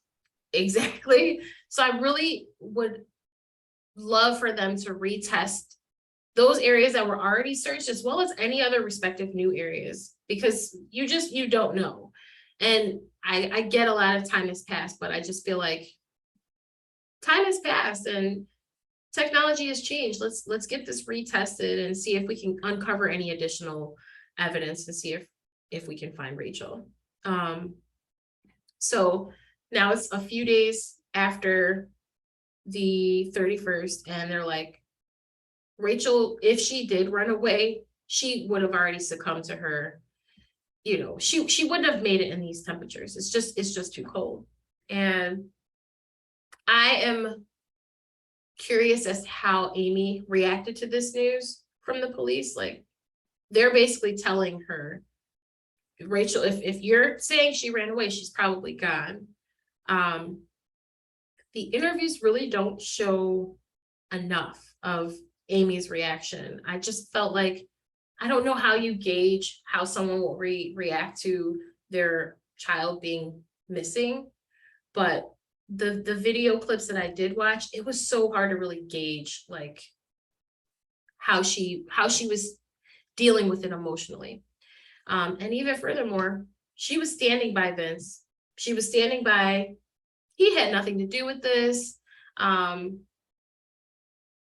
exactly. So I really would love for them to retest those areas that were already searched, as well as any other respective new areas, because you don't know. And I get a lot of time has passed, but I just feel like time has passed and technology has changed. Let's get this retested and see if we can uncover any additional evidence and see if we can find Rachel. So now it's a few days after the 31st, and they're like, Rachel, if she did run away, she would have already succumbed to her, you know, she wouldn't have made it in these temperatures. It's just too cold. And I am curious as to how Amy reacted to this news from the police. Like, they're basically telling her, Rachel, if you're saying she ran away, she's probably gone. The interviews really don't show enough of Amy's reaction. I just felt like, I don't know how you gauge how someone will react to their child being missing, but the video clips that I did watch, it was so hard to really gauge like how she was dealing with it emotionally. And even furthermore, she was standing by Vince. She was standing by, he had nothing to do with this.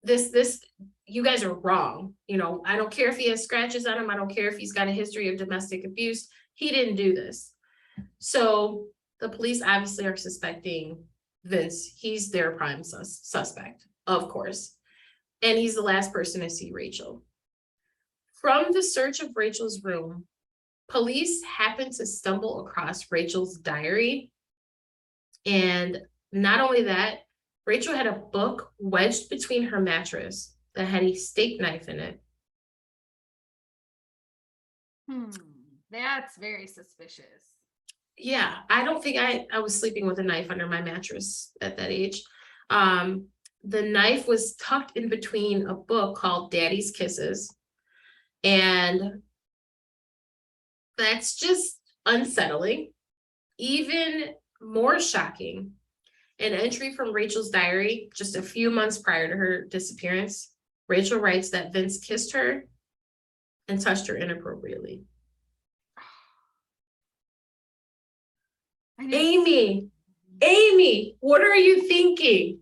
This, you guys are wrong. You know, I don't care if he has scratches on him. I don't care if he's got a history of domestic abuse. He didn't do this. So the police obviously are suspecting Vince. He's their prime suspect, of course. And he's the last person to see Rachel. From the search of Rachel's room, police happened to stumble across Rachel's diary. And not only that, Rachel had a book wedged between her mattress that had a steak knife in it. That's very suspicious. Yeah, I don't think I was sleeping with a knife under my mattress at that age. The knife was tucked in between a book called Daddy's Kisses. And that's just unsettling. Even more shocking, an entry from Rachel's diary just a few months prior to her disappearance. Rachel writes that Vince kissed her and touched her inappropriately. Amy, what are you thinking?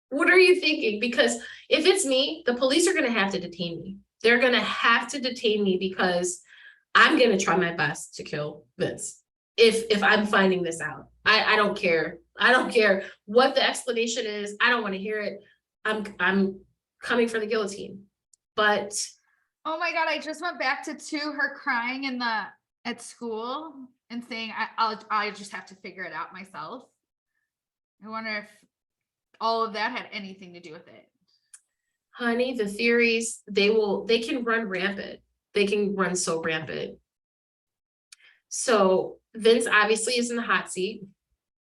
What are you thinking? Because if it's me, the police are going to have to detain me. They're going to have to detain me because I'm going to try my best to kill Vince. If I'm finding this out, I don't care. I don't care what the explanation is. I don't want to hear it. I'm coming for the guillotine. But oh my God, I just went back to her crying at school and saying I just have to figure it out myself. I wonder if all of that had anything to do with it. Honey, the theories, they can run rampant. They can run so rampant. So Vince obviously is in the hot seat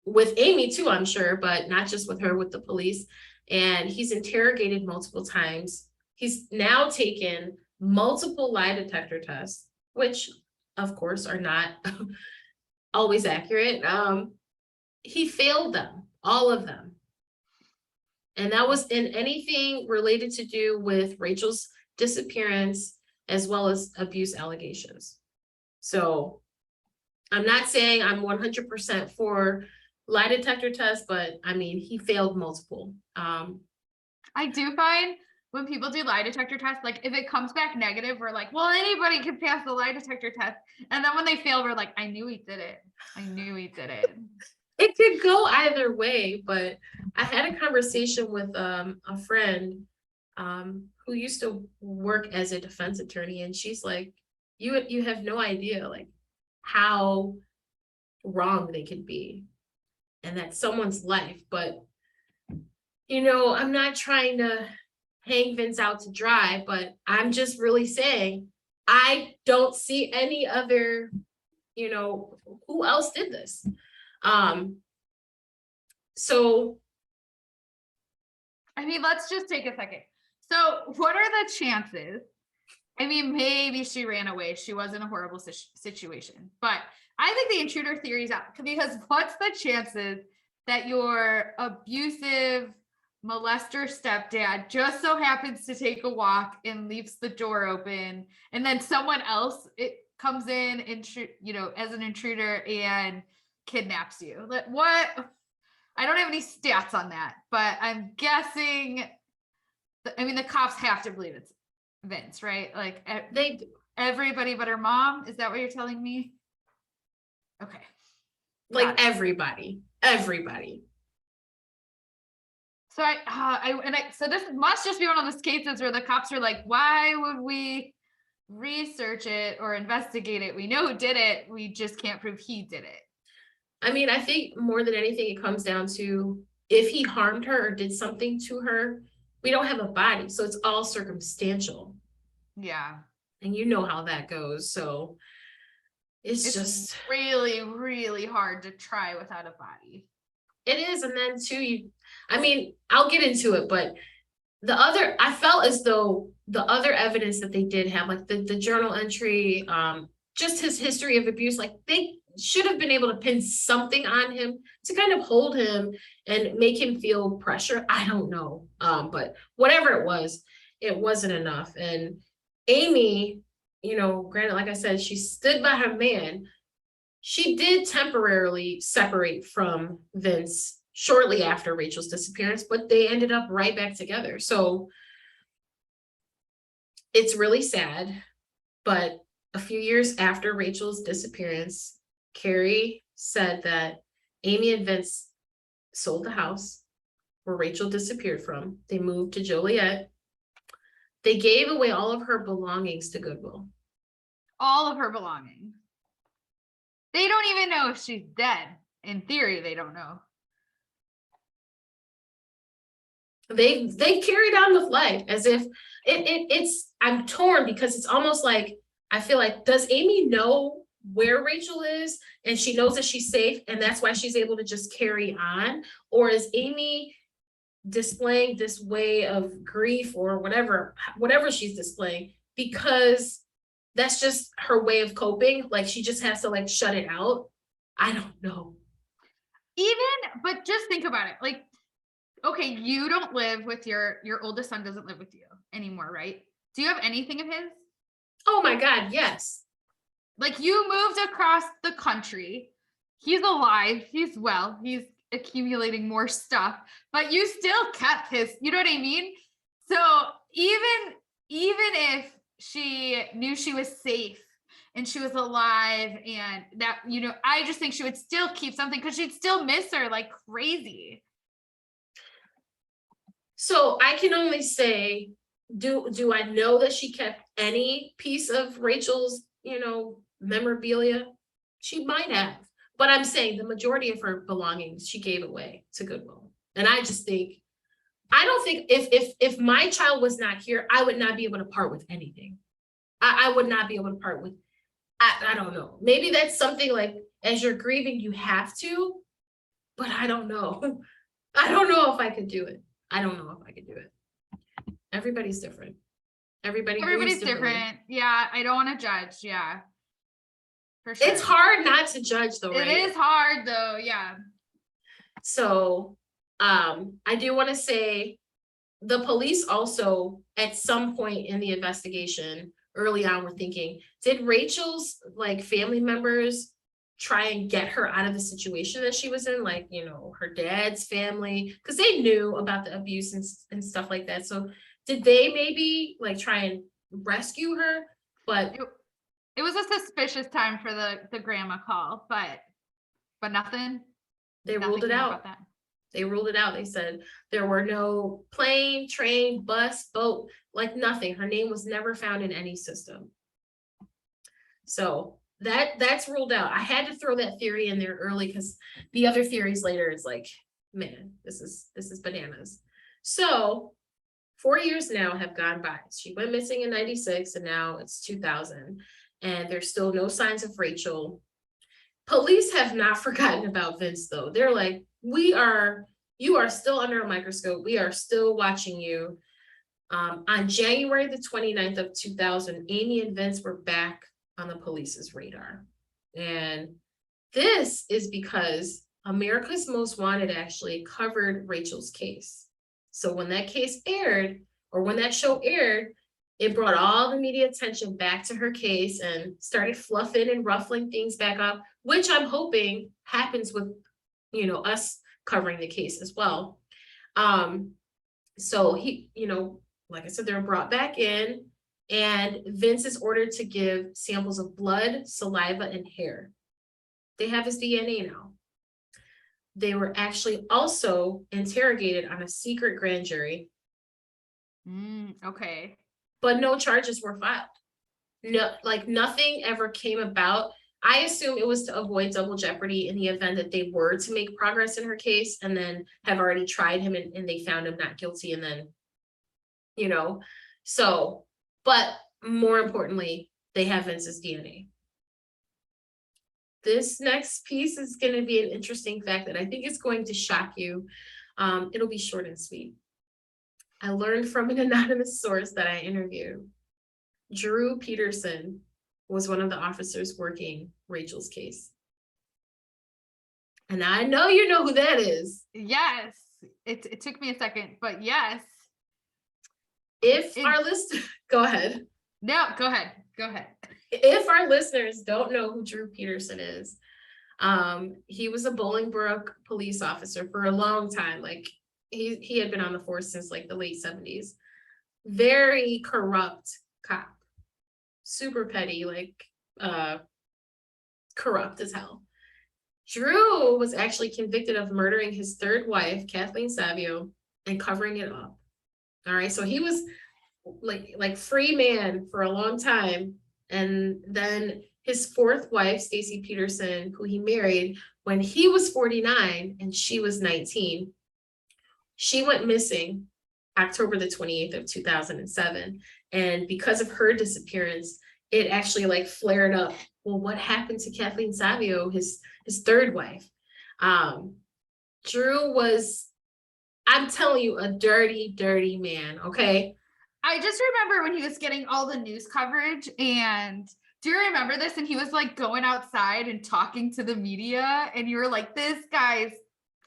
with Amy too, I'm sure, but not just with her, with the police. And he's interrogated multiple times. He's now taken multiple lie detector tests, which of course are not always accurate. He failed them, all of them. And that was in anything related to do with Rachel's disappearance, as well as abuse allegations. So I'm not saying I'm 100% for lie detector tests, but I mean, he failed multiple. I do find when people do lie detector tests, like if it comes back negative, we're like, well, anybody can pass the lie detector test. And then when they fail, we're like, I knew he did it. I knew he did it. It could go either way, but I had a conversation with a friend who used to work as a defense attorney, and she's like, you have no idea like how wrong they could be, and that's someone's life. But I'm not trying to hang Vince out to dry, but I'm just really saying I don't see any other, who else did this. So I mean, let's just take a second. So what are the chances? I mean, maybe she ran away. She was in a horrible situation, but I think the intruder theory is out, because what's the chances that your abusive molester stepdad just so happens to take a walk and leaves the door open, and then someone else comes in as an intruder and kidnaps you? What? I don't have any stats on that, but I'm guessing. I mean, the cops have to believe it's Vince, right? Like everybody but her mom. Is that what you're telling me? Okay. Like everybody. So so this must just be one of those cases where the cops are like, why would we research it or investigate it? We know who did it. We just can't prove he did it. I mean, I think more than anything, it comes down to if he harmed her or did something to her, we don't have a body. So it's all circumstantial. Yeah. And you know how that goes. So it's just really, really hard to try without a body. It is. And then too, I'll get into it, but I felt as though the other evidence that they did have, like the journal entry, just his history of abuse, like they should have been able to pin something on him to kind of hold him and make him feel pressure. I don't know. But whatever it wasn't enough. And Amy, granted, like I said, she stood by her man. She did temporarily separate from Vince shortly after Rachel's disappearance, but they ended up right back together. So it's really sad. But a few years after Rachel's disappearance, Carrie said that Amy and Vince sold the house where Rachel disappeared from. They moved to Joliet. They gave away all of her belongings to Goodwill. All of her belongings. They don't even know if she's dead. In theory, they don't know. They carried on with life as if it's I'm torn because it's almost like I feel like, does Amy know where Rachel is and she knows that she's safe and that's why she's able to just carry on? Or is Amy displaying this way of grief or whatever she's displaying because that's just her way of coping? Like she just has to like shut it out. I don't know. But just think about it. Like, okay, you don't live with your oldest son doesn't live with you anymore, right? Do you have anything of his? Oh my God, yes. Like you moved across the country. He's alive. He's well. He's accumulating more stuff, but you still kept his, you know what I mean? So even if she knew she was safe and she was alive and that, you know, I just think she would still keep something because she'd still miss her like crazy. So I can only say, do I know that she kept any piece of Rachel's, you know, memorabilia? She might have, but I'm saying the majority of her belongings she gave away to Goodwill. And I just think, I don't think if my child was not here, I would not be able to part with anything. I would not be able to part with, I don't know. Maybe that's something like as you're grieving, you have to, but I don't know. I don't know if I could do it. I don't know if I could do it. Everybody's different. Everybody's different. Yeah, I don't want to judge. Yeah, for sure. It's hard not to judge though, right? It is hard though. Yeah. So I do want to say the police also at some point in the investigation early on were thinking, did Rachel's like family members try and get her out of the situation that she was in, like, you know, her dad's family, because they knew about the abuse and stuff like that. So did they maybe like try and rescue her? But it was a suspicious time for the grandma call, but nothing. They ruled it out. They ruled it out. They said there were no plane, train, bus, boat, like nothing. Her name was never found in any system. So that's ruled out. I had to throw that theory in there early because the other theories later is like, man, this is bananas. So 4 years now have gone by. She went missing in 96 and now it's 2000 and there's still no signs of Rachel. Police have not forgotten about Vince though. They're like, you are still under a microscope. We are still watching you. On January the 29th of 2000, Amy and Vince were back on the police's radar. And this is because America's Most Wanted actually covered Rachel's case. So when that case aired, or when that show aired, it brought all the media attention back to her case and started fluffing and ruffling things back up, which I'm hoping happens with, you know, us covering the case as well. So he, you know, like I said, they're brought back in and Vince is ordered to give samples of blood, saliva, and hair. They have his DNA now. They were actually also interrogated on a secret grand jury. Okay. But no charges were filed. No, like nothing ever came about. I assume it was to avoid double jeopardy in the event that they were to make progress in her case and then have already tried him and they found him not guilty and then, you know, so, but more importantly, they have Vince's DNA. This next piece is going to be an interesting fact that I think is going to shock you. It'll be short and sweet. I learned from an anonymous source that I interviewed. Drew Peterson was one of the officers working Rachel's case. And I know you know who that is. Yes. It took me a second, but yes. If our listeners, go ahead. No, go ahead. Go ahead. If our listeners don't know who Drew Peterson is, he was a Bolingbrook police officer for a long time. Like he had been on the force since like the late 70s. Very corrupt cop, super petty, like corrupt as hell. Drew was actually convicted of murdering his third wife, Kathleen Savio, and covering it up. All right, so he was like free man for a long time, and then his fourth wife, Stacey Peterson, who he married when he was 49 and she was 19, she went missing October the 28th of 2007, and because of her disappearance, it actually like flared up. Well, what happened to Kathleen Savio, his third wife? Drew was, I'm telling you, a dirty, dirty man. Okay. I just remember when he was getting all the news coverage, and do you remember this? And he was like going outside and talking to the media, and you were like, this guy's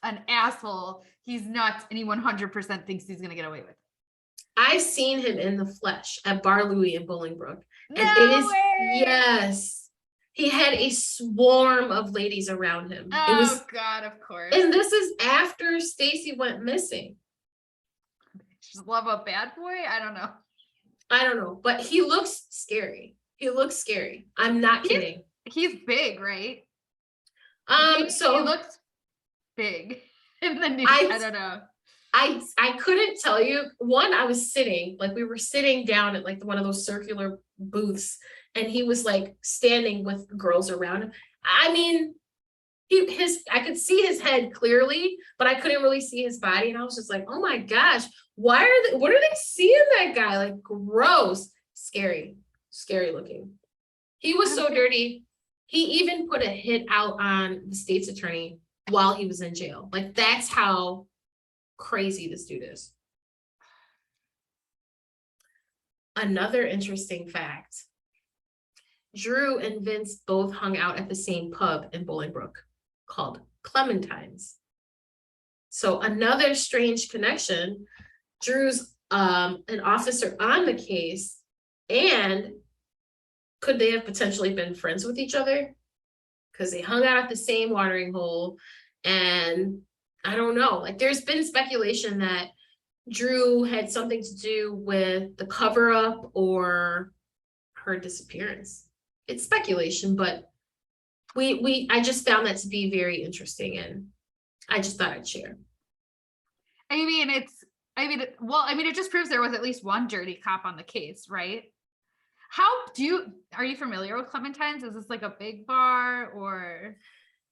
an asshole. He's nuts, and he 100% thinks he's gonna get away with it. I've seen him in the flesh at Bar Louie in Bolingbrook. And No it is, way! yes. He had a swarm of ladies around him. Oh, It was, God, of course. and this is after Stacey went missing. Just love a bad boy? I don't know. I don't know, but he looks scary. He looks scary. I'm not kidding. He's big, right? So he looks big in the news. I don't know. I couldn't tell you. One, I was sitting, like we were sitting down at like one of those circular booths, and he was like standing with girls around him. I mean, I could see his head clearly, but I couldn't really see his body. And I was just like, oh my gosh, what are they seeing that guy? Like gross, scary looking. He was so dirty. He even put a hit out on the state's attorney while he was in jail. Like that's how crazy this dude is. Another interesting fact. Drew and Vince both hung out at the same pub in Bolingbrook called Clementine's. So another strange connection. Drew's an officer on the case, and could they have potentially been friends with each other? Because they hung out at the same watering hole, and I don't know. Like there's been speculation that Drew had something to do with the cover up or her disappearance. It's speculation, but I just found that to be very interesting, and I just thought I'd share. It just proves there was at least one dirty cop on the case, right? Are you familiar with Clementine's? Is this like a big bar or?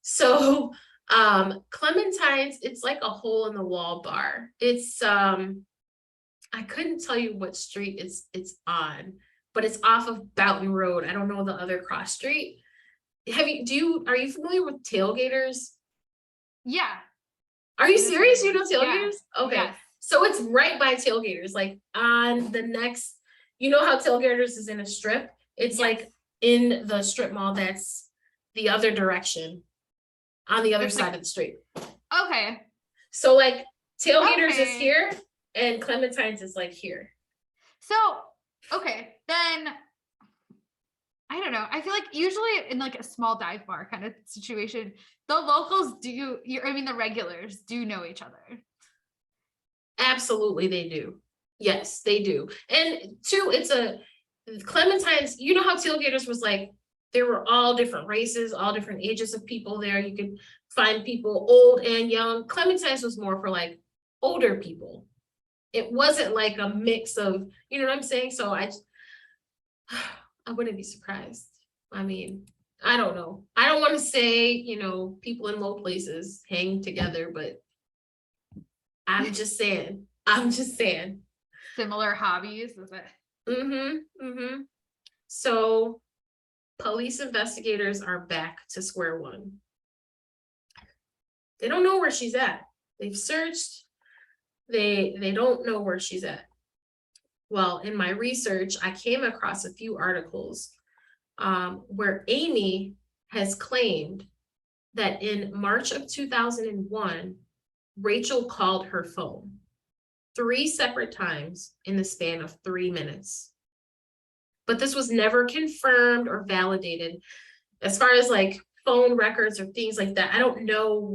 So Clementine's, it's like a hole in the wall bar. It's I couldn't tell you what street it's on, but it's off of Boughton Road. I don't know the other cross street. Are you familiar with tailgaters? Yeah. Are you serious? You know tailgaters? Yeah. Okay. Yes. So it's right by tailgaters, like on the next, you know how tailgaters is in a strip? It's like in the strip mall that's the other direction, on the other side of the street. Okay. So like tailgaters is here and Clementine's is like here. So, okay, then I don't know. I feel like usually in like a small dive bar kind of situation, the locals the regulars do know each other. Absolutely, they do. Yes, they do. And two, it's a Clementine's, you know how tailgaters was like, there were all different races, all different ages of people there. You could find people old and young. Clementine's was more for like older people. It wasn't like a mix of, you know what I'm saying? So I wouldn't be surprised. I mean, I don't know. I don't want to say, people in low places hang together, but I'm just saying. Similar hobbies, is it? So police investigators are back to square one. They don't know where she's at. They've searched. They don't know where she's at. Well, in my research, I came across a few articles where Amy has claimed that in March of 2001, Rachel called her phone 3 separate times in the span of 3 minutes. But this was never confirmed or validated. As far as like phone records or things like that, I don't know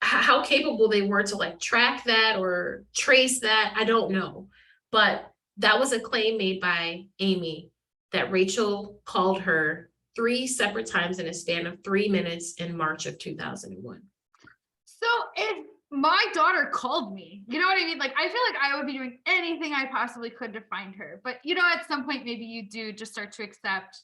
how capable they were to like track that or trace that. I don't know. But that was a claim made by Amy that Rachel called her 3 separate times in a span of 3 minutes in March of 2001. So if my daughter called me, you know what I mean? Like, I feel like I would be doing anything I possibly could to find her. But, you know, at some point, maybe you do just start to accept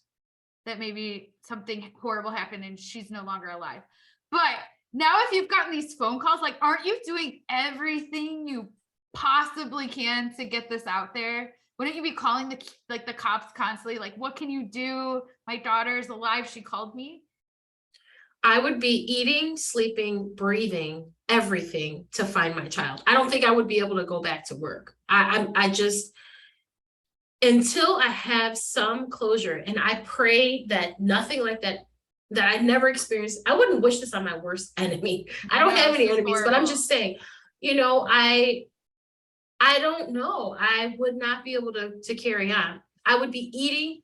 that maybe something horrible happened and she's no longer alive. But now if you've gotten these phone calls, like, aren't you doing everything you possibly can to get this out there? Wouldn't you be calling the cops constantly? Like, what can you do? My daughter's alive. She called me. I would be eating, sleeping, breathing, everything to find my child. I don't think I would be able to go back to work. I just, until I have some closure, and I pray that nothing like that, that I never experienced. I wouldn't wish this on my worst enemy. I don't have any enemies, but I'm just saying, you know, I don't know. I would not be able to carry on. I would be eating,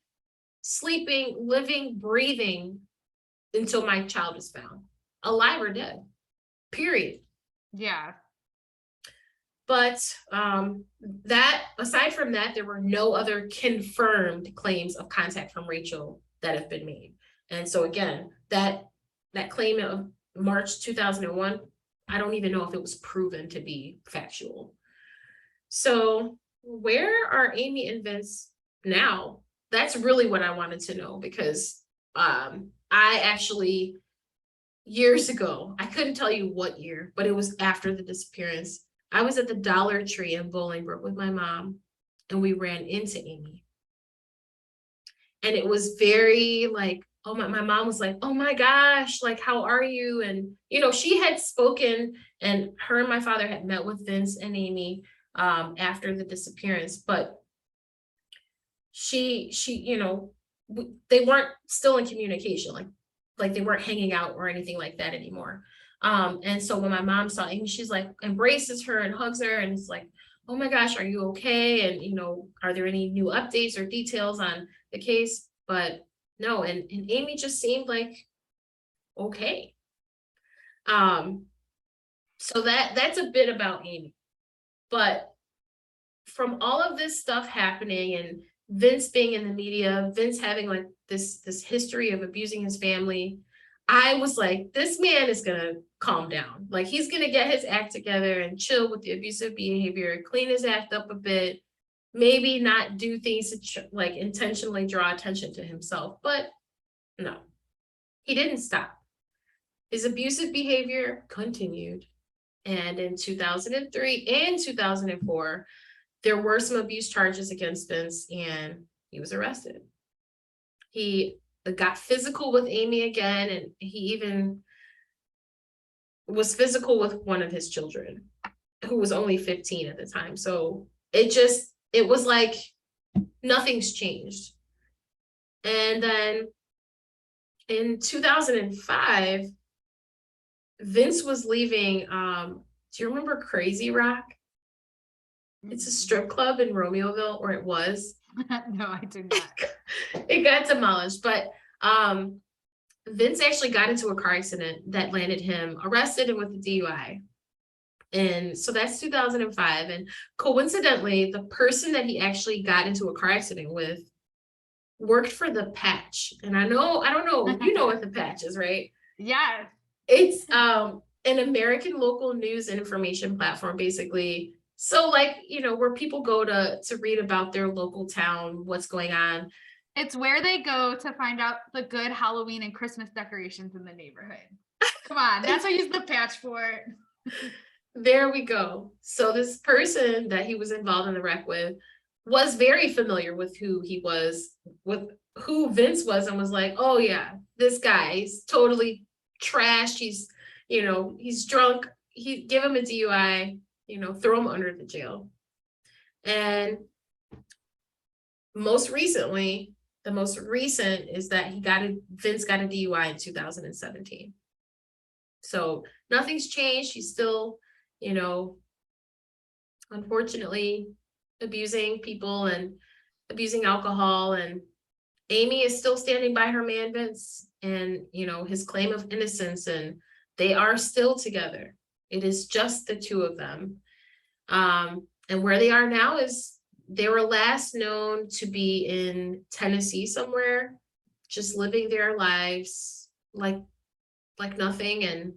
sleeping, living, breathing until my child is found, alive or dead, period. Yeah. But that, aside from that, there were no other confirmed claims of contact from Rachel that have been made. And so again, that claim of March 2001, I don't even know if it was proven to be factual. So where are Amy and Vince now? That's really what I wanted to know, because I actually, years ago, I couldn't tell you what year, but it was after the disappearance. I was at the Dollar Tree in Bolingbrook with my mom, and we ran into Amy. And it was very like, oh, my mom was like, oh my gosh, like, how are you? And, you know, she had spoken, and her and my father had met with Vince and Amy after the disappearance, but she, you know, they weren't still in communication, like they weren't hanging out or anything like that anymore. And so when my mom saw Amy, she's like, embraces her and hugs her, and it's like, oh my gosh, are you okay? And, you know, are there any new updates or details on the case? But no, and Amy just seemed like okay. So that's a bit about Amy. But from all of this stuff happening, and Vince being in the media, Vince having like this history of abusing his family, I was like, this man is gonna calm down. Like, he's gonna get his act together and chill with the abusive behavior, clean his act up a bit, maybe not do things to like intentionally draw attention to himself. But no, he didn't stop. His abusive behavior continued. And in 2003 and 2004, there were some abuse charges against Vince, and he was arrested. He got physical with Amy again, and he even was physical with one of his children, who was only 15 at the time. So it was like nothing's changed. And then in 2005, Vince was leaving, do you remember Crazy Rock? It's a strip club in Romeoville, or it was. No, I do not. It got demolished, but Vince actually got into a car accident that landed him arrested and with a DUI. And so that's 2005. And coincidentally, the person that he actually got into a car accident with worked for the Patch. And I don't know, you know what the Patch is, right? Yeah. It's an American local news and information platform, basically. So, like, you know, where people go to read about their local town, what's going on. It's where they go to find out the good Halloween and Christmas decorations in the neighborhood. Come on, that's what I use the Patch for. There we go. So this person that he was involved in the wreck with was very familiar with who he was, with who Vince was, and was like, oh yeah, this guy, he's totally trashed. He's, you know, he's drunk. He give him a DUI, you know, throw him under the jail. And most recently, the most recent is that Vince got a DUI in 2017. So nothing's changed. He's still, you know, unfortunately abusing people and abusing alcohol. And Amy is still standing by her man, Vince, and, you know, his claim of innocence, and they are still together. It is just the two of them. And where they are now is They were last known to be in Tennessee somewhere, just living their lives like nothing. And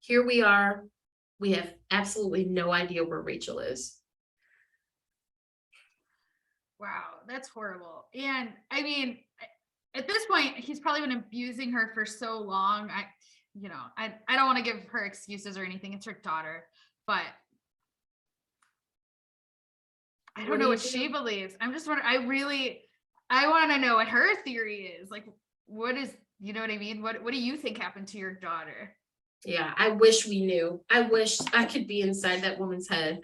here we are. We have absolutely no idea where Rachel is. Wow, that's horrible. And I mean, at this point, he's probably been abusing her for so long. I don't want to give her excuses or anything. It's her daughter, but I don't know what she believes. I'm just wondering, I want to know what her theory is. Like, what is, you know what I mean? What do you think happened to your daughter? Yeah, I wish we knew. I wish I could be inside that woman's head.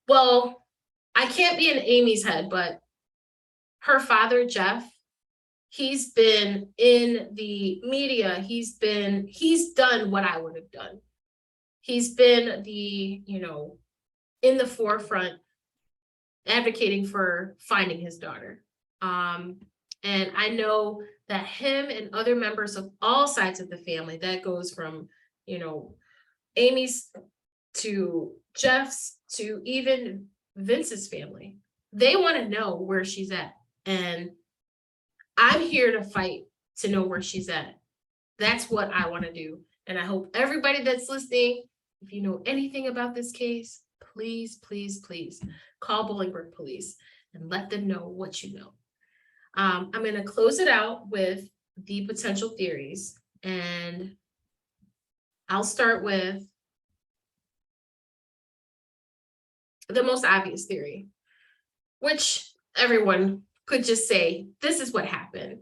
Well, I can't be in Amy's head, but her father, Jeff, he's been in the media. He's done what I would have done. He's been in the forefront advocating for finding his daughter. And I know that him and other members of all sides of the family, that goes from, Amy's to Jeff's to even Vince's family, they want to know where she's at. And I'm here to fight to know where she's at. That's what I want to do. And I hope everybody that's listening, if you know anything about this case, please, please, please call Bolingbrook Police and let them know what you know. I'm going to close it out with the potential theories. And I'll start with the most obvious theory, which everyone could just say, this is what happened.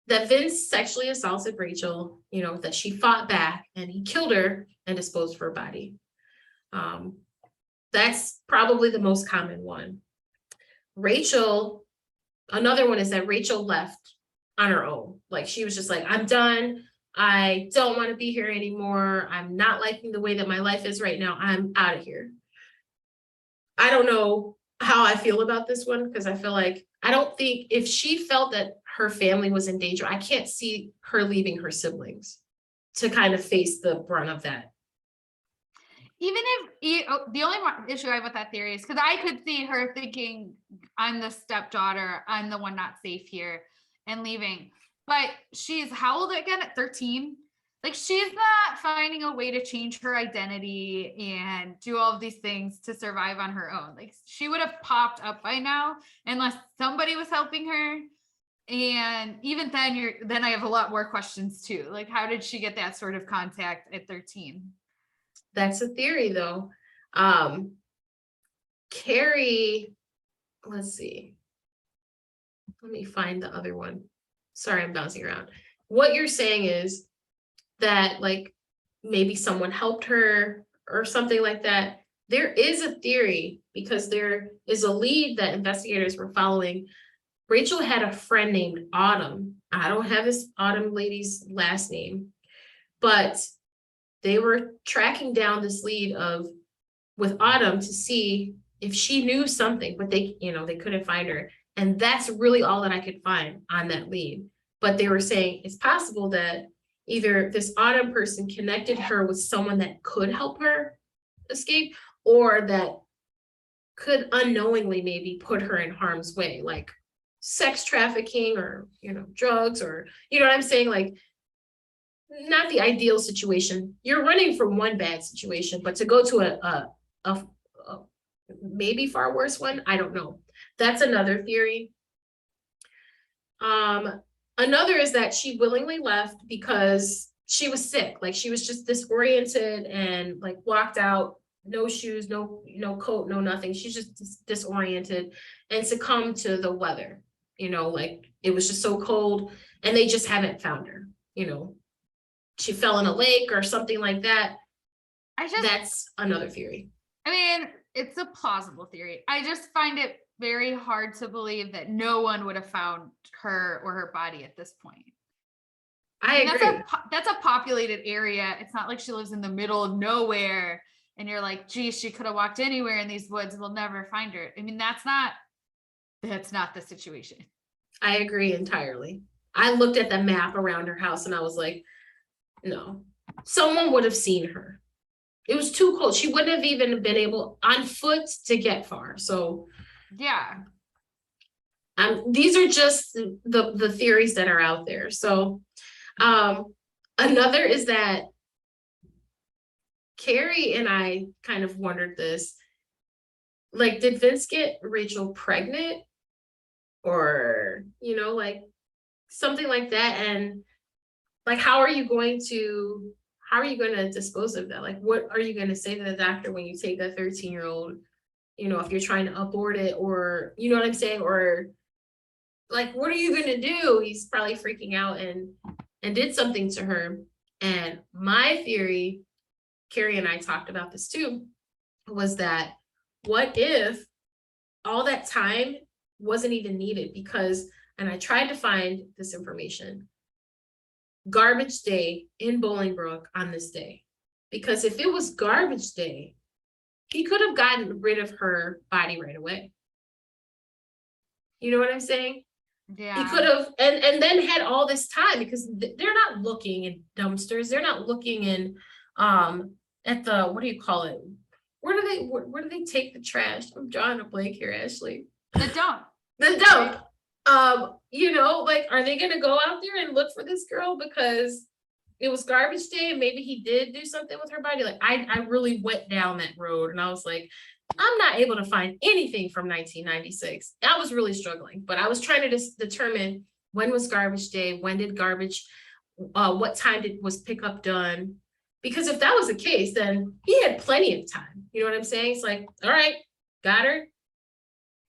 That Vince sexually assaulted Rachel, that she fought back and he killed her and disposed of her body. That's probably the most common one. Another one is that Rachel left on her own. Like, she was just like, I'm done. I don't want to be here anymore. I'm not liking the way that my life is right now. I'm out of here. I don't know how I feel about this one, because I feel like, I don't think, if she felt that her family was in danger, I can't see her leaving her siblings to kind of face the brunt of that. Even if the only issue I have with that theory is because I could see her thinking, I'm the stepdaughter, I'm the one not safe here, and leaving. But she's how old again, at 13? Like, she's not finding a way to change her identity and do all of these things to survive on her own. Like, she would have popped up by now unless somebody was helping her. And even then I have a lot more questions too. Like, how did she get that sort of contact at 13? That's a theory though. Carrie, let's see. Let me find the other one. Sorry, I'm bouncing around. What you're saying is that, like, maybe someone helped her or something like that. There is a theory, because there is a lead that investigators were following. Rachel had a friend named Autumn. I don't have this Autumn lady's last name, but they were tracking down this lead with Autumn to see if she knew something, but they couldn't find her. And that's really all that I could find on that lead. But they were saying it's possible that either this Autumn person connected her with someone that could help her escape, or that could unknowingly maybe put her in harm's way, like sex trafficking or, drugs, or, you know what I'm saying? Like, not the ideal situation. You're running from one bad situation, but to go to a maybe far worse one, I don't know. That's another theory. Another is that she willingly left because she was sick. Like, she was just disoriented and, like, walked out, no shoes, no coat, no nothing. She's just disoriented and succumbed to the weather. Like, it was just so cold, and they just haven't found her. She fell in a lake or something like that. That's another theory. I mean, it's a plausible theory. I just find it very hard to believe that no one would have found her or her body at this point. I agree. That's a populated area. It's not like she lives in the middle of nowhere and you're like, geez, she could have walked anywhere in these woods. We'll never find her. I mean, that's not the situation. I agree entirely. I looked at the map around her house and I was like, no, someone would have seen her. It was too cold. She wouldn't have even been able on foot to get far. So Yeah. These are just the theories that are out there. So another is that Carrie and I kind of wondered this, like, did Vince get Rachel pregnant, or, like something like that? And like, how are you going to dispose of that? Like, what are you going to say to the doctor when you take that 13-year-old, if you're trying to abort it, or, you know what I'm saying? Or like, what are you going to do? He's probably freaking out and did something to her. And my theory, Carrie and I talked about this too, was that what if all that time wasn't even needed? Because, and I tried to find this information, garbage day in Bolingbrook on this day. Because if it was garbage day, he could have gotten rid of her body right away. You know what I'm saying? Yeah. He could have, and then had all this time, because they're not looking in dumpsters. They're not looking in, at the, what do you call it? Where do they take the trash? I'm drawing a blank here, Ashley. The dump. The dump. Like, are they gonna go out there and look for this girl because it was garbage day and maybe he did do something with her body? Like, I really went down that road and I was like, I'm not able to find anything from 1996. I was really struggling, but I was trying to determine when was garbage day, when did garbage, what time was pickup done? Because if that was the case, then he had plenty of time. You know what I'm saying? It's like, all right, got her,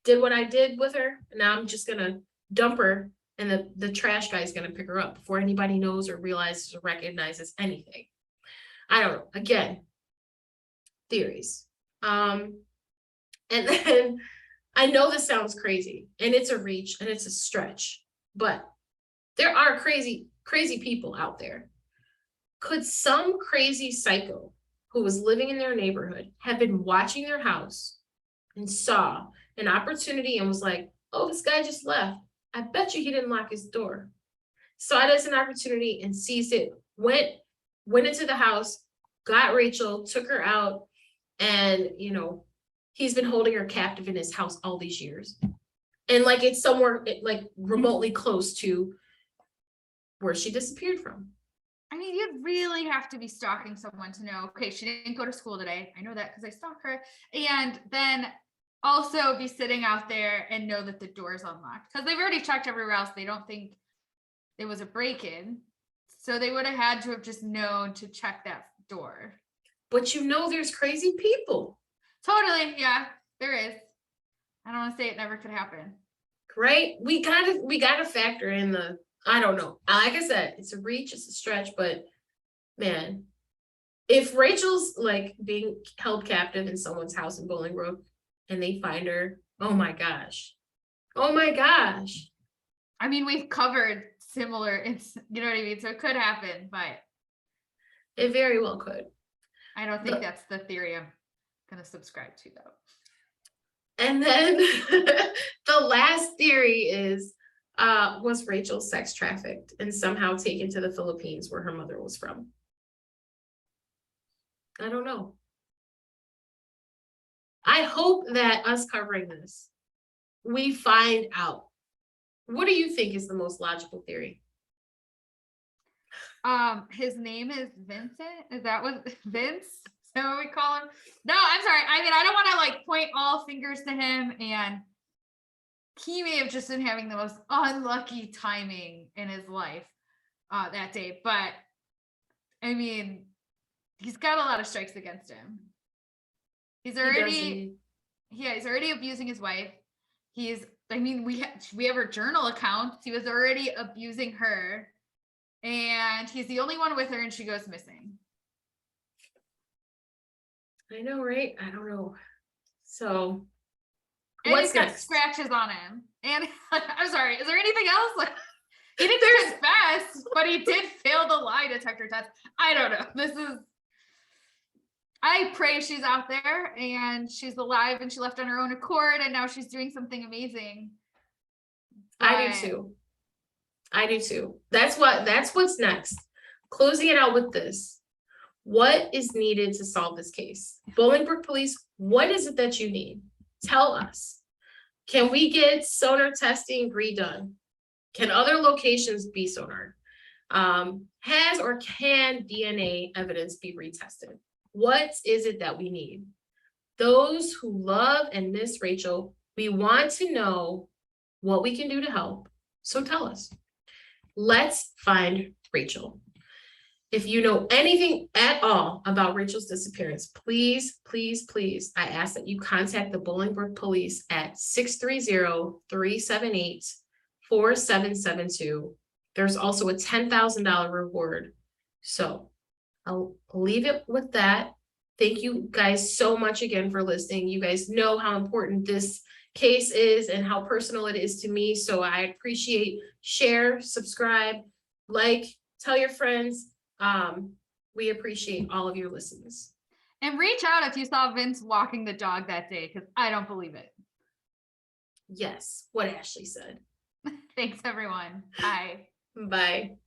did what I did with her, and now I'm just gonna dump her, and the trash guy is gonna pick her up before anybody knows or realizes or recognizes anything. I don't know. Again, theories. And then I know this sounds crazy, and it's a reach and it's a stretch, but there are crazy people out there. Could some crazy psycho who was living in their neighborhood have been watching their house and saw an opportunity and was like, oh, this guy just left. I bet you he didn't lock his door. Saw it as an opportunity and seized it, went into the house, got Rachel, took her out, and, he's been holding her captive in his house all these years. And like, it's somewhere like remotely close to where she disappeared from. I mean, you'd really have to be stalking someone to know, okay, she didn't go to school today. I know that because I stalk her. And then also be sitting out there and know that the door's unlocked because they've already checked everywhere else. They don't think it was a break-in. So they would have had to have just known to check that door. But there's crazy people. Totally. Yeah, there is. I don't want to say it never could happen. Right? We gotta factor in I don't know. Like I said, it's a reach, it's a stretch, but man, if Rachel's like being held captive in someone's house in Bolingbrook and they find her, oh my gosh. Oh my gosh. I mean, we've covered similar, you know what I mean? So it could happen, but it very well could. I don't think that's the theory I'm going to subscribe to, though. And then the last theory is, was Rachel sex trafficked and somehow taken to the Philippines where her mother was from? I don't know. I hope that us covering this, we find out. What do you think is the most logical theory? His name is Vincent. Is that what Vince? Is that what we call him? No, I'm sorry. I mean, I don't want to like point all fingers to him, and he may have just been having the most unlucky timing in his life that day. But I mean, he's got a lot of strikes against him. He's already abusing his wife. We have her journal accounts. He was already abusing her, and he's the only one with her, and she goes missing. I know, right? I don't know. So, and what's he's got next? Scratches on him. And I'm sorry, is there anything else? Like, he didn't confess, but he did fail the lie detector test. I don't know. I pray she's out there and she's alive and she left on her own accord and now she's doing something amazing. But I do too. That's what's next. Closing it out with this. What is needed to solve this case? Bolingbrook Police, what is it that you need? Tell us. Can we get sonar testing redone? Can other locations be sonar? Has or can DNA evidence be retested? What is it that we need? Those who love and miss Rachel, we want to know what we can do to help. So tell us. Let's find Rachel. If you know anything at all about Rachel's disappearance, please, please, please, I ask that you contact the Bolingbrook Police at 630-378-4772. There's also a $10,000 reward. So I'll leave it with that. Thank you guys so much again for listening. You guys know how important this case is and how personal it is to me. So I appreciate, share, subscribe, like, tell your friends. We appreciate all of your listens. And reach out if you saw Vince walking the dog that day, because I don't believe it. Yes, what Ashley said. Thanks, everyone. Bye. Bye.